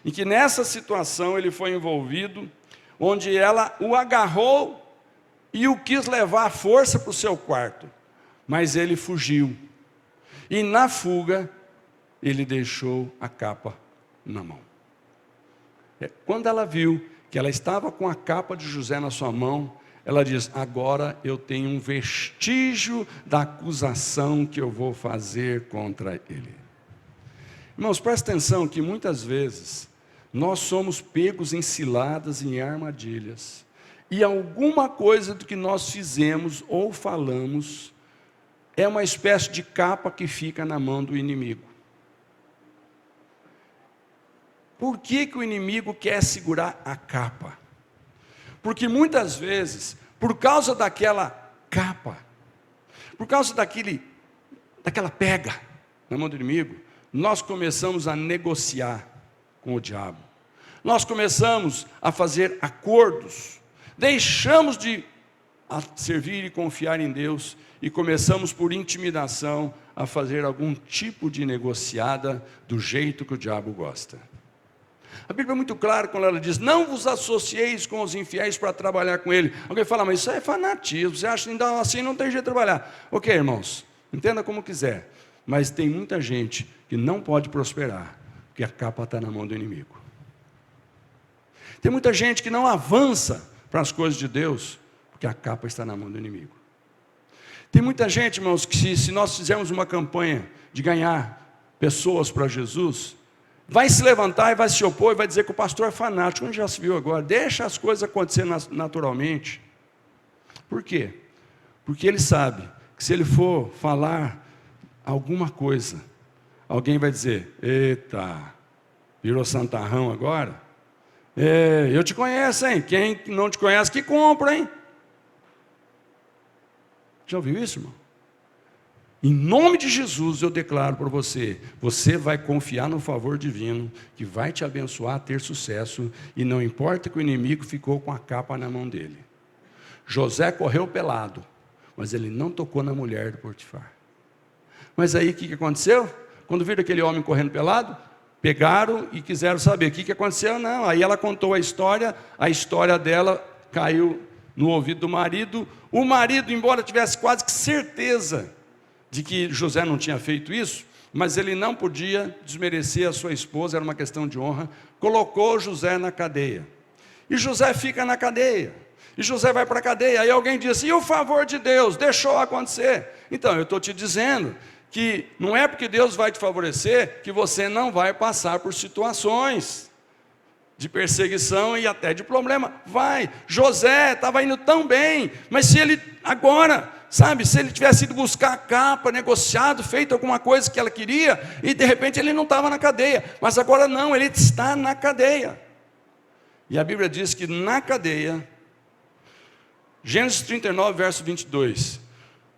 em que nessa situação ele foi envolvido, onde ela o agarrou e o quis levar à força para o seu quarto. Mas ele fugiu. E na fuga, ele deixou a capa na mão. Quando ela viu que ela estava com a capa de José na sua mão, ela diz: agora eu tenho um vestígio da acusação que eu vou fazer contra ele. Irmãos, presta atenção que muitas vezes nós somos pegos em ciladas, em armadilhas, e alguma coisa do que nós fizemos ou falamos é uma espécie de capa que fica na mão do inimigo. Por que o inimigo quer segurar a capa? Porque muitas vezes, por causa daquela capa, por causa daquela pega na mão do inimigo, nós começamos a negociar com o diabo. Nós começamos a fazer acordos, deixamos de servir e confiar em Deus e começamos por intimidação a fazer algum tipo de negociada do jeito que o diabo gosta. A Bíblia é muito clara quando ela diz: não vos associeis com os infiéis para trabalhar com ele. Alguém fala: mas isso é fanatismo, você acha que assim não tem jeito de trabalhar? Ok, irmãos, entenda como quiser, mas tem muita gente que não pode prosperar, porque a capa está na mão do inimigo. Tem muita gente que não avança para as coisas de Deus, porque a capa está na mão do inimigo. Tem muita gente, irmãos, que se nós fizermos uma campanha de ganhar pessoas para Jesus, vai se levantar e vai se opor e vai dizer que o pastor é fanático. Onde já se viu agora? Deixa as coisas acontecerem naturalmente. Por quê? Porque ele sabe que se ele for falar alguma coisa, alguém vai dizer: eita, virou santarrão agora? Eu te conheço, hein? Quem não te conhece que compra, hein? Já ouviu isso, irmão? Em nome de Jesus eu declaro para você: você vai confiar no favor divino, que vai te abençoar a ter sucesso, e não importa que o inimigo ficou com a capa na mão dele. José correu pelado, mas ele não tocou na mulher do Potifar. Mas aí o que aconteceu? Quando viram aquele homem correndo pelado, pegaram e quiseram saber o que aconteceu. Não, aí ela contou a história dela caiu no ouvido do marido. O marido, embora tivesse quase que certeza de que José não tinha feito isso, mas ele não podia desmerecer a sua esposa, era uma questão de honra, colocou José na cadeia. E José fica na cadeia. E José vai para a cadeia. Aí alguém diz: e o favor de Deus? Deixou acontecer. Então, eu estou te dizendo que não é porque Deus vai te favorecer que você não vai passar por situações de perseguição e até de problema. Vai. José estava indo tão bem, mas se ele agora, se ele tivesse ido buscar a capa, negociado, feito alguma coisa que ela queria, e de repente ele não estava na cadeia, mas agora não, ele está na cadeia. E a Bíblia diz que na cadeia, Gênesis 39, verso 22,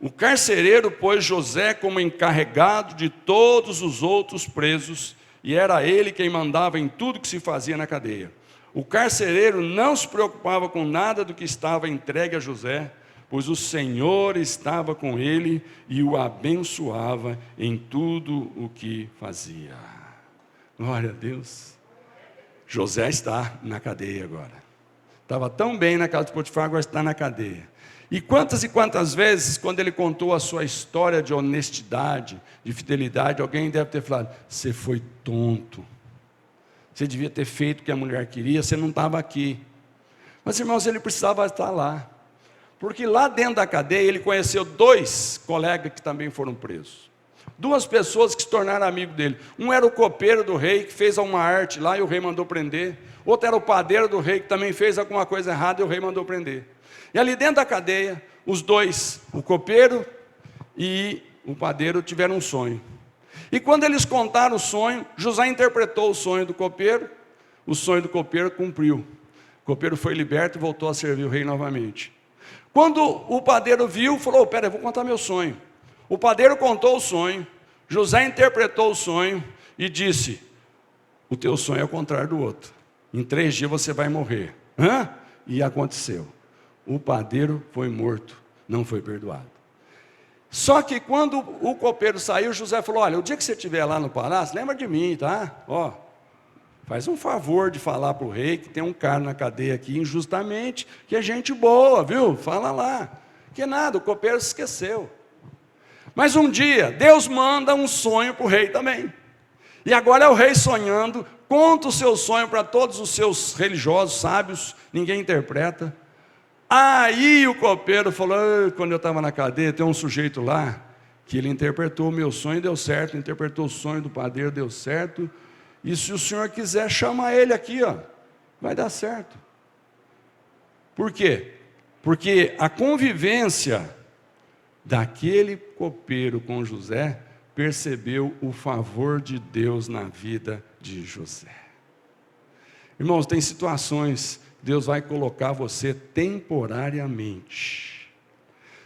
o carcereiro pôs José como encarregado de todos os outros presos, e era ele quem mandava em tudo que se fazia na cadeia. O carcereiro não se preocupava com nada do que estava entregue a José, pois o Senhor estava com ele e o abençoava em tudo o que fazia. Glória a Deus. José está na cadeia agora. Estava tão bem na casa de Potifar, agora está na cadeia. E quantas vezes, quando ele contou a sua história de honestidade, de fidelidade, alguém deve ter falado: você foi tonto, você devia ter feito o que a mulher queria, você não estava aqui. Mas irmãos, ele precisava estar lá, porque lá dentro da cadeia ele conheceu 2 colegas que também foram presos. Duas pessoas que se tornaram amigos dele. Um era o copeiro do rei, que fez uma arte lá e o rei mandou prender. Outro era o padeiro do rei, que também fez alguma coisa errada e o rei mandou prender. E ali dentro da cadeia, os dois, o copeiro e o padeiro, tiveram um sonho. E quando eles contaram o sonho, José interpretou o sonho do copeiro. O sonho do copeiro cumpriu. O copeiro foi liberto e voltou a servir o rei novamente. Quando o padeiro viu, falou: pera, eu vou contar meu sonho. O padeiro contou o sonho, José interpretou o sonho e disse: o teu sonho é o contrário do outro. Em 3 dias você vai morrer. Hã? E aconteceu. O padeiro foi morto, não foi perdoado. Só que quando o copeiro saiu, José falou: olha, o dia que você estiver lá no palácio, lembra de mim, tá? Ó, faz um favor de falar para o rei que tem um cara na cadeia aqui injustamente, que é gente boa, viu? Fala lá. Que nada, o copeiro se esqueceu. Mas um dia, Deus manda um sonho para o rei também. E agora é o rei sonhando, conta o seu sonho para todos os seus religiosos, sábios, ninguém interpreta. Aí o copeiro falou: quando eu estava na cadeia, tem um sujeito lá, que ele interpretou o meu sonho e deu certo, interpretou o sonho do padeiro, deu certo. E se o senhor quiser, chama ele aqui, ó, vai dar certo. Por quê? Porque a convivência daquele copeiro com José percebeu o favor de Deus na vida de José. Irmãos, tem situações que Deus vai colocar você temporariamente.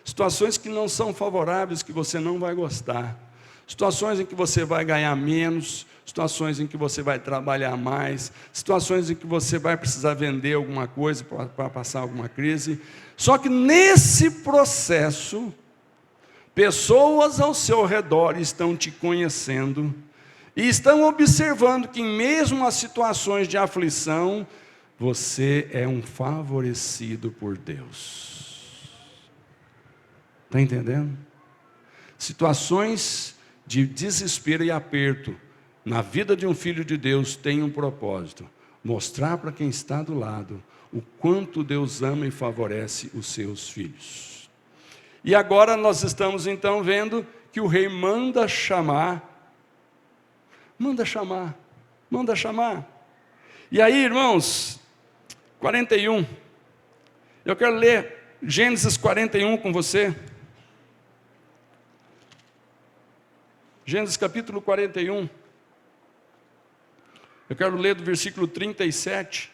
Situações que não são favoráveis, que você não vai gostar. Situações em que você vai ganhar menos, situações em que você vai trabalhar mais, situações em que você vai precisar vender alguma coisa para passar alguma crise. Só que nesse processo, pessoas ao seu redor estão te conhecendo e estão observando que mesmo as situações de aflição, você é um favorecido por Deus. Está entendendo? Situações de desespero e aperto na vida de um filho de Deus têm um propósito: mostrar para quem está do lado o quanto Deus ama e favorece os seus filhos. E agora nós estamos então vendo que o rei manda chamar. E aí, irmãos, 41, eu quero ler Gênesis 41 com você. Gênesis capítulo 41. Eu quero ler do versículo 37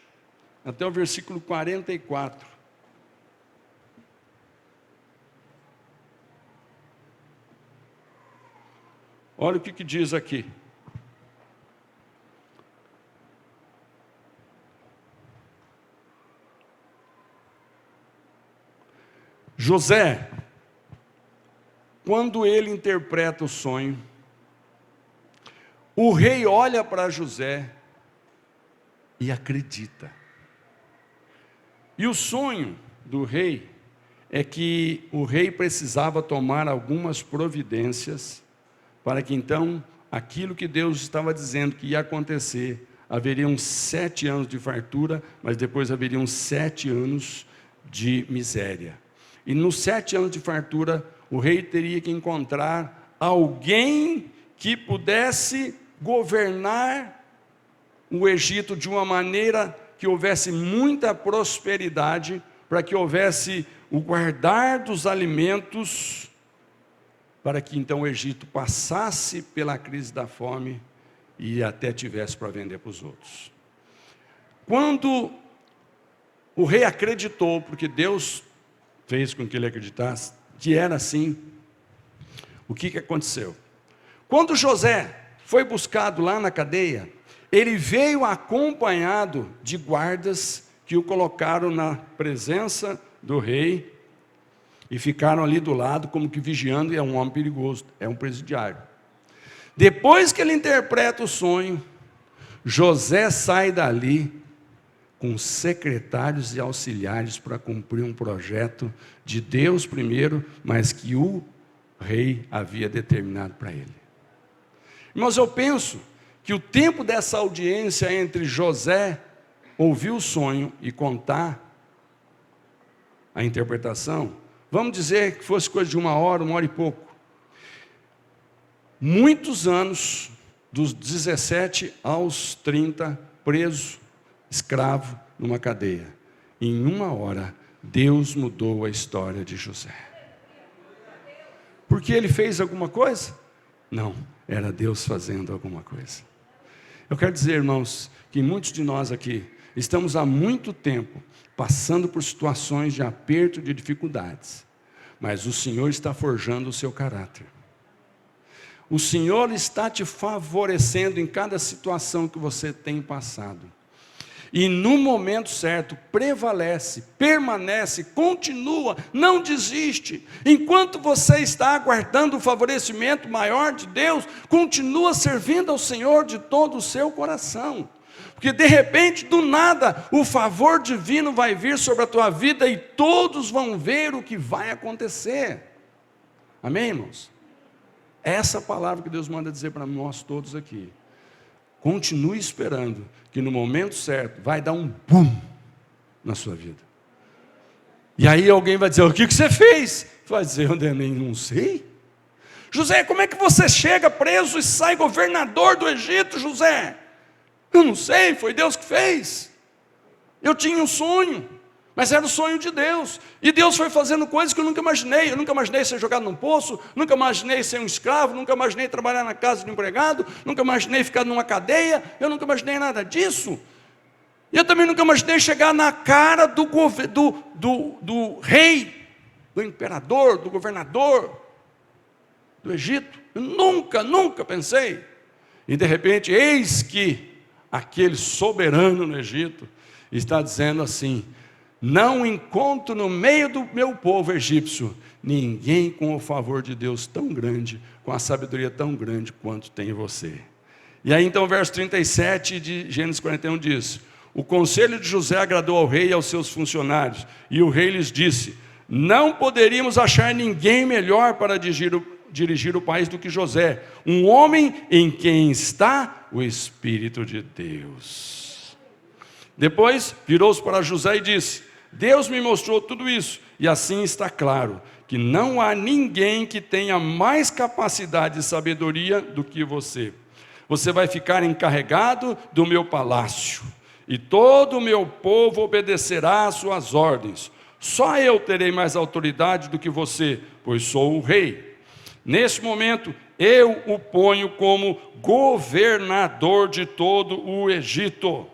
até o versículo 44. Olha o que diz aqui. José, quando ele interpreta o sonho, o rei olha para José e acredita. E o sonho do rei é que o rei precisava tomar algumas providências para que então aquilo que Deus estava dizendo que ia acontecer, haveriam 7 anos de fartura, mas depois haveriam 7 anos de miséria. E nos 7 anos de fartura, o rei teria que encontrar alguém que pudesse governar o Egito de uma maneira que houvesse muita prosperidade, para que houvesse o guardar dos alimentos, para que então o Egito passasse pela crise da fome e até tivesse para vender para os outros. Quando o rei acreditou, porque Deus fez com que ele acreditasse que era assim, o que aconteceu? Quando José foi buscado lá na cadeia, ele veio acompanhado de guardas que o colocaram na presença do rei e ficaram ali do lado como que vigiando, e é um homem perigoso, é um presidiário. Depois que ele interpreta o sonho, José sai dali com secretários e auxiliares para cumprir um projeto de Deus primeiro, mas que o rei havia determinado para ele. Mas eu penso que o tempo dessa audiência entre José ouvir o sonho e contar a interpretação, vamos dizer que fosse coisa de 1 hora, 1 hora e pouco. muitos anos, dos 17 aos 30, preso, escravo, numa cadeia. Em uma hora, Deus mudou a história de José. Porque ele fez alguma coisa? Não, era Deus fazendo alguma coisa. Eu quero dizer, irmãos, que muitos de nós aqui estamos há muito tempo passando por situações de aperto, de dificuldades, mas o Senhor está forjando o seu caráter. O Senhor está te favorecendo em cada situação que você tem passado. E no momento certo, prevalece, permanece, continua, não desiste. Enquanto você está aguardando o favorecimento maior de Deus, continua servindo ao Senhor de todo o seu coração. Porque de repente, do nada, o favor divino vai vir sobre a tua vida e todos vão ver o que vai acontecer. Amém, irmãos? Essa palavra que Deus manda dizer para nós todos aqui. Continue esperando, que no momento certo vai dar um boom na sua vida. E aí alguém vai dizer, o que você fez? Vai dizer, eu nem não sei. José, como é que você chega preso e sai governador do Egito, José? Eu não sei, foi Deus que fez. Eu tinha um sonho, mas era o sonho de Deus. E Deus foi fazendo coisas que eu nunca imaginei. Eu nunca imaginei ser jogado num poço, nunca imaginei ser um escravo, nunca imaginei trabalhar na casa de um empregado, nunca imaginei ficar numa cadeia, eu nunca imaginei nada disso. E eu também nunca imaginei chegar na cara do rei, do imperador, do governador do Egito. Eu nunca pensei. E de repente, eis que aquele soberano no Egito está dizendo assim, não encontro no meio do meu povo egípcio ninguém com o favor de Deus tão grande, com a sabedoria tão grande quanto tem você. E aí então o verso 37 de Gênesis 41 diz, o conselho de José agradou ao rei e aos seus funcionários, e o rei lhes disse, não poderíamos achar ninguém melhor para dirigir o país do que José, um homem em quem está o Espírito de Deus. Depois virou-se para José e disse, Deus me mostrou tudo isso, e assim está claro, que não há ninguém que tenha mais capacidade e sabedoria do que você. Você vai ficar encarregado do meu palácio, e todo o meu povo obedecerá às suas ordens. Só eu terei mais autoridade do que você, pois sou o rei. Neste momento, eu o ponho como governador de todo o Egito.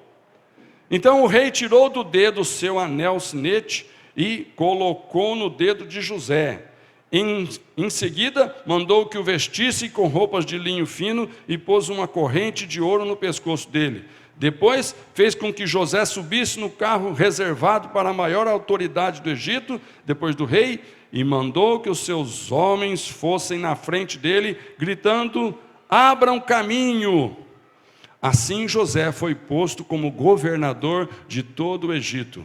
Então o rei tirou do dedo o seu anel sinete e colocou no dedo de José. Em seguida, mandou que o vestisse com roupas de linho fino e pôs uma corrente de ouro no pescoço dele. Depois, fez com que José subisse no carro reservado para a maior autoridade do Egito, depois do rei, e mandou que os seus homens fossem na frente dele, gritando, abram caminho. Assim José foi posto como governador de todo o Egito.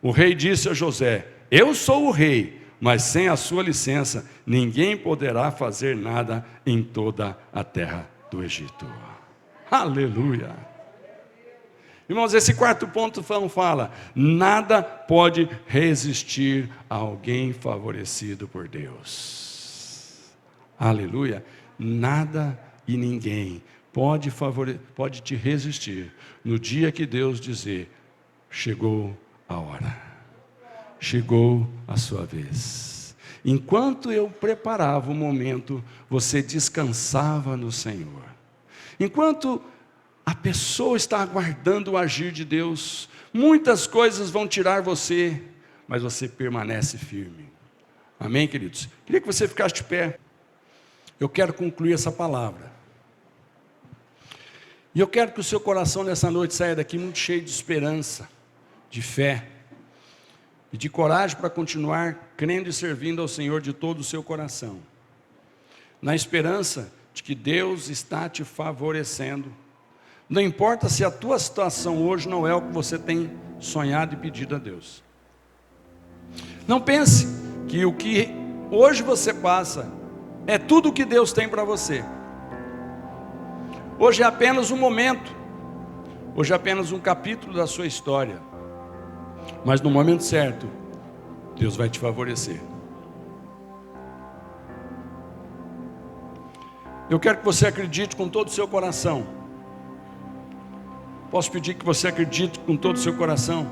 O rei disse a José, eu sou o rei, mas sem a sua licença, ninguém poderá fazer nada em toda a terra do Egito. Aleluia! Irmãos, esse quarto ponto fala, nada pode resistir a alguém favorecido por Deus. Aleluia! Nada e ninguém pode te resistir no dia que Deus dizer, chegou a hora, chegou a sua vez. Enquanto eu preparava o momento, você descansava no Senhor. Enquanto a pessoa está aguardando o agir de Deus, muitas coisas vão tirar você, mas você permanece firme. Amém, queridos? Queria que você ficasse de pé. Eu quero concluir essa palavra. E eu quero que o seu coração nessa noite saia daqui muito cheio de esperança, de fé e de coragem para continuar crendo e servindo ao Senhor de todo o seu coração. Na esperança de que Deus está te favorecendo. Não importa se a tua situação hoje não é o que você tem sonhado e pedido a Deus. Não pense que o que hoje você passa é tudo o que Deus tem para você. Hoje é apenas um momento. Hoje é apenas um capítulo da sua história. Mas no momento certo, Deus vai te favorecer. Eu quero que você acredite com todo o seu coração. Posso pedir que você acredite com todo o seu coração?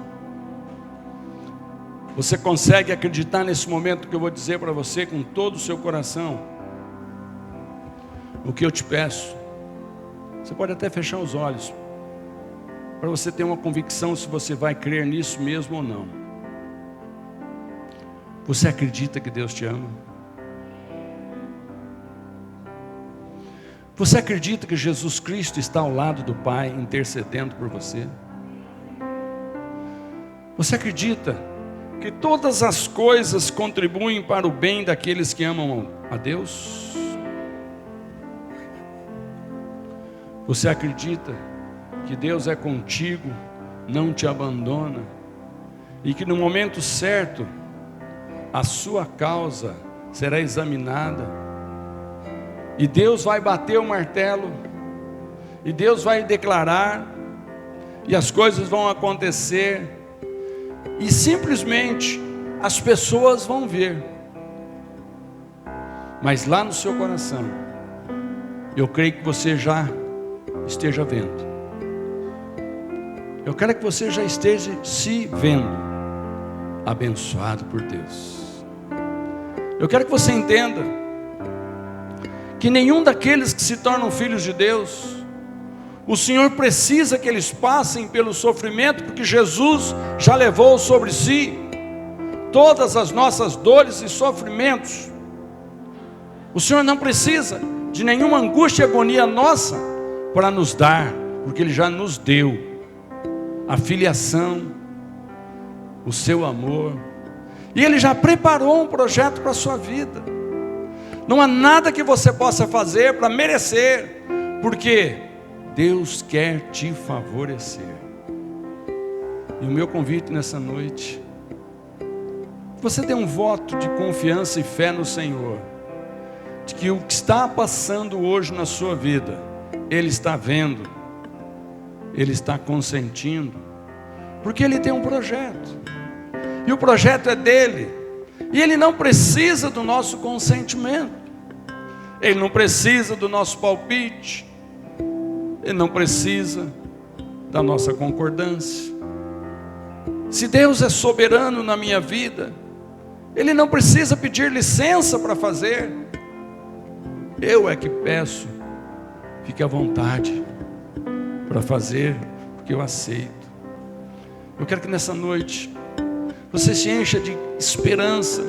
Você consegue acreditar nesse momento que eu vou dizer para você com todo o seu coração? O que eu te peço, você pode até fechar os olhos, para você ter uma convicção se você vai crer nisso mesmo ou não. Você acredita que Deus te ama? Você acredita que Jesus Cristo está ao lado do Pai, intercedendo por você? Você acredita que todas as coisas contribuem para o bem daqueles que amam a Deus? Você acredita que Deus é contigo, não te abandona, e que no momento certo a sua causa será examinada, e Deus vai bater o martelo, e Deus vai declarar, e as coisas vão acontecer, e simplesmente as pessoas vão ver, mas lá no seu coração, eu creio que você já esteja vendo. Eu quero que você já esteja se vendo abençoado por Deus. Eu quero que você entenda que nenhum daqueles que se tornam filhos de Deus, o Senhor precisa que eles passem pelo sofrimento, porque Jesus já levou sobre si todas as nossas dores e sofrimentos. O Senhor não precisa de nenhuma angústia e agonia nossa para nos dar, porque Ele já nos deu a filiação, o seu amor, e Ele já preparou um projeto para a sua vida. Não há nada que você possa fazer para merecer, porque Deus quer te favorecer. E o meu convite nessa noite, você dê um voto de confiança e fé no Senhor, de que o que está passando hoje na sua vida, Ele está vendo, Ele está consentindo, porque Ele tem um projeto, e o projeto é dEle, e Ele não precisa do nosso consentimento, Ele não precisa do nosso palpite, Ele não precisa da nossa concordância. Se Deus é soberano na minha vida, Ele não precisa pedir licença para fazer, eu é que peço. Fique à vontade para fazer, porque eu aceito. Eu quero que nessa noite você se encha de esperança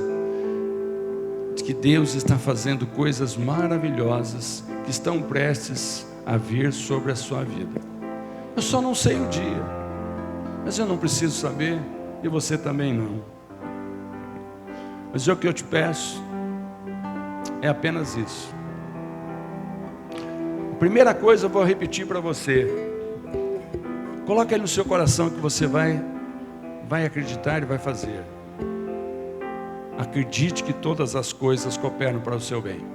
de que Deus está fazendo coisas maravilhosas que estão prestes a vir sobre a sua vida. Eu só não sei o dia, mas eu não preciso saber, e você também não. Mas o que eu te peço é apenas isso. A primeira coisa eu vou repetir para você. Coloca aí no seu coração que você vai acreditar e vai fazer. Acredite que todas as coisas cooperam para o seu bem.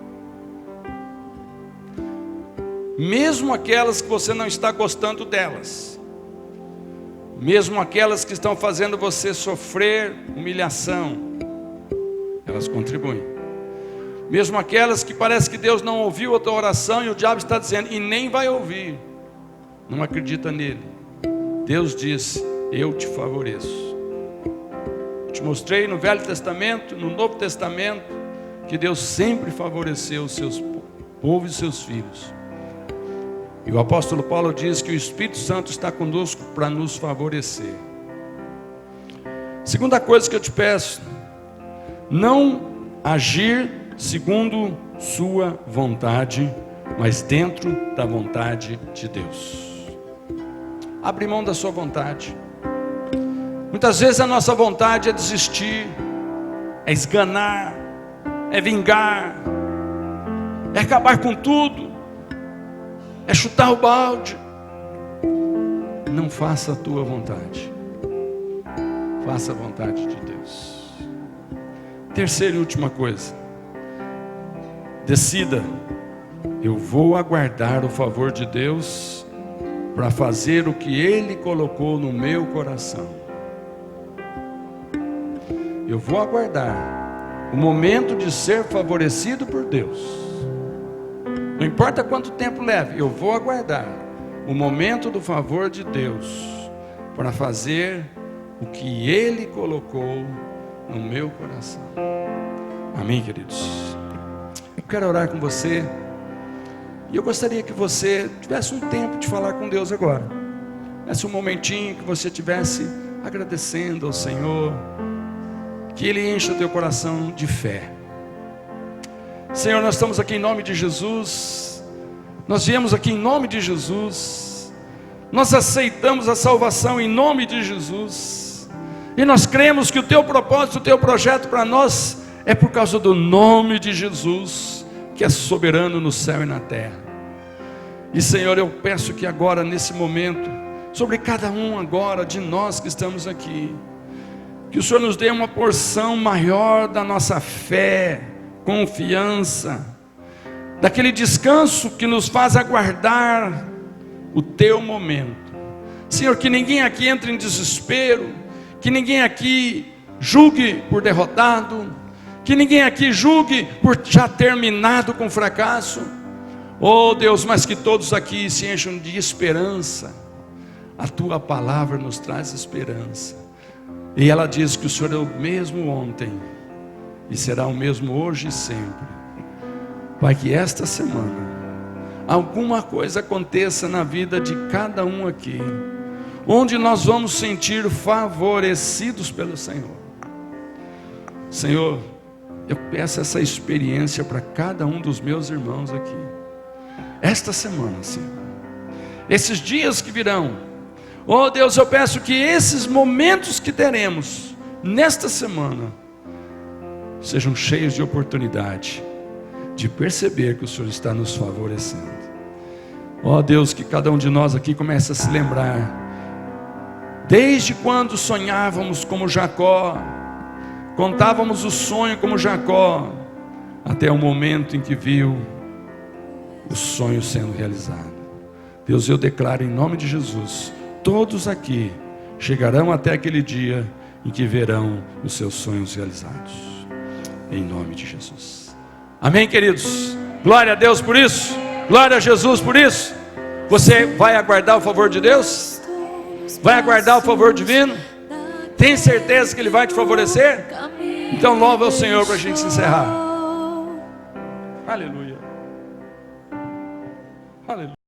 Mesmo aquelas que você não está gostando delas, mesmo aquelas que estão fazendo você sofrer humilhação, elas contribuem. Mesmo aquelas que parece que Deus não ouviu a tua oração e o diabo está dizendo, e nem vai ouvir, não acredita nele. Deus disse, eu te favoreço. Eu te mostrei no Velho Testamento, no Novo Testamento, que Deus sempre favoreceu os seus povos e seus filhos. E o apóstolo Paulo diz que o Espírito Santo está conosco para nos favorecer. Segunda coisa que eu te peço, não agir segundo sua vontade, mas dentro da vontade de Deus. Abre mão da sua vontade. Muitas vezes a nossa vontade é desistir, é esganar, é vingar, é acabar com tudo, é chutar o balde. Não faça a tua vontade, faça a vontade de Deus. Terceira e última coisa, decida, eu vou aguardar o favor de Deus para fazer o que Ele colocou no meu coração. Eu vou aguardar o momento de ser favorecido por Deus. Não importa quanto tempo leve, eu vou aguardar o momento do favor de Deus para fazer o que Ele colocou no meu coração. Amém, queridos? Eu quero orar com você. E eu gostaria que você tivesse um tempo de falar com Deus agora. Esse um momentinho que você tivesse agradecendo ao Senhor, que Ele encha o teu coração de fé. Senhor, nós estamos aqui em nome de Jesus. Nós viemos aqui em nome de Jesus. Nós aceitamos a salvação em nome de Jesus. E nós cremos que o teu propósito, o teu projeto para nós é por causa do nome de Jesus, que é soberano no céu e na terra. E Senhor, eu peço que agora, nesse momento, sobre cada um agora de nós que estamos aqui, que o Senhor nos dê uma porção maior da nossa fé, confiança, daquele descanso que nos faz aguardar o teu momento. Senhor, que ninguém aqui entre em desespero, que ninguém aqui julgue por derrotado, que ninguém aqui julgue por já terminado com fracasso. Oh Deus, mas que todos aqui se encham de esperança. A tua palavra nos traz esperança, e ela diz que o Senhor é o mesmo ontem e será o mesmo hoje e sempre. Pai, que esta semana alguma coisa aconteça na vida de cada um aqui, onde nós vamos sentir favorecidos pelo Senhor. Senhor, eu peço essa experiência para cada um dos meus irmãos aqui, esta semana, Senhor, esses dias que virão. Oh Deus, eu peço que esses momentos que teremos nesta semana sejam cheios de oportunidade, de perceber que o Senhor está nos favorecendo. Oh Deus, que cada um de nós aqui comece a se lembrar, desde quando sonhávamos como Jacó, contávamos o sonho como Jacó, até o momento em que viu o sonho sendo realizado. Deus, eu declaro em nome de Jesus, todos aqui chegarão até aquele dia em que verão os seus sonhos realizados, em nome de Jesus. Amém, queridos? Glória a Deus por isso, glória a Jesus por isso. Você vai aguardar o favor de Deus? Vai aguardar o favor divino? Tem certeza que Ele vai te favorecer? Então louva ao Senhor para a gente se encerrar. Aleluia. Aleluia.